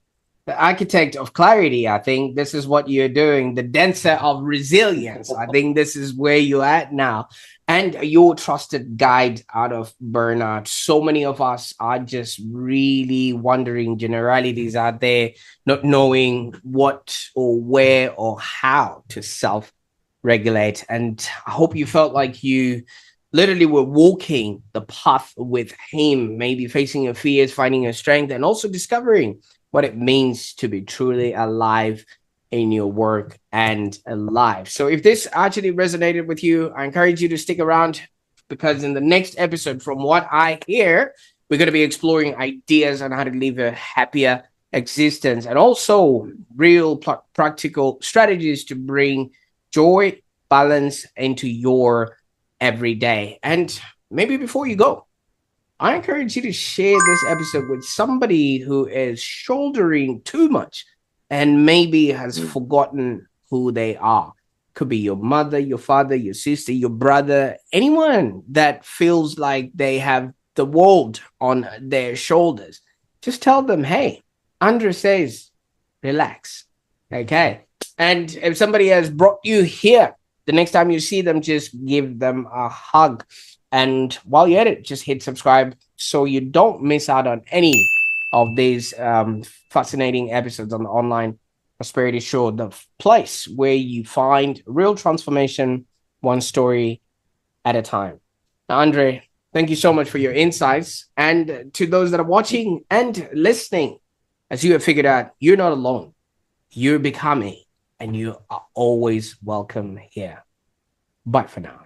the architect of clarity. I think this is what you're doing, the dancer of resilience. I think this is where you're at now. And your trusted guide out of burnout. So many of us are just really wondering generalities out there, not knowing what or where or how to self regulate. And I hope you felt like you literally were walking the path with him, maybe facing your fears, finding your strength, and also discovering what it means to be truly alive in your work and life. So if this actually resonated with you, I encourage you to stick around, because in the next episode, from what I hear, we're going to be exploring ideas on how to live a happier existence, and also real practical strategies to bring joy, balance into your everyday. And maybe before you go, I encourage you to share this episode with somebody who is shouldering too much and maybe has Mm. forgotten who they are. Could be your mother, your father, your sister, your brother, anyone that feels like they have the world on their shoulders. Just tell them, hey, Andre says, relax. Okay. And if somebody has brought you here, the next time you see them, just give them a hug. And while you're at it, just hit subscribe so you don't miss out on any of these fascinating episodes on the Online Prosperity Show, the place where you find real transformation, one story at a time. Now, Andre, thank you so much for your insights. And to those that are watching and listening, as you have figured out, you're not alone. You're becoming, and you are always welcome here. Bye for now.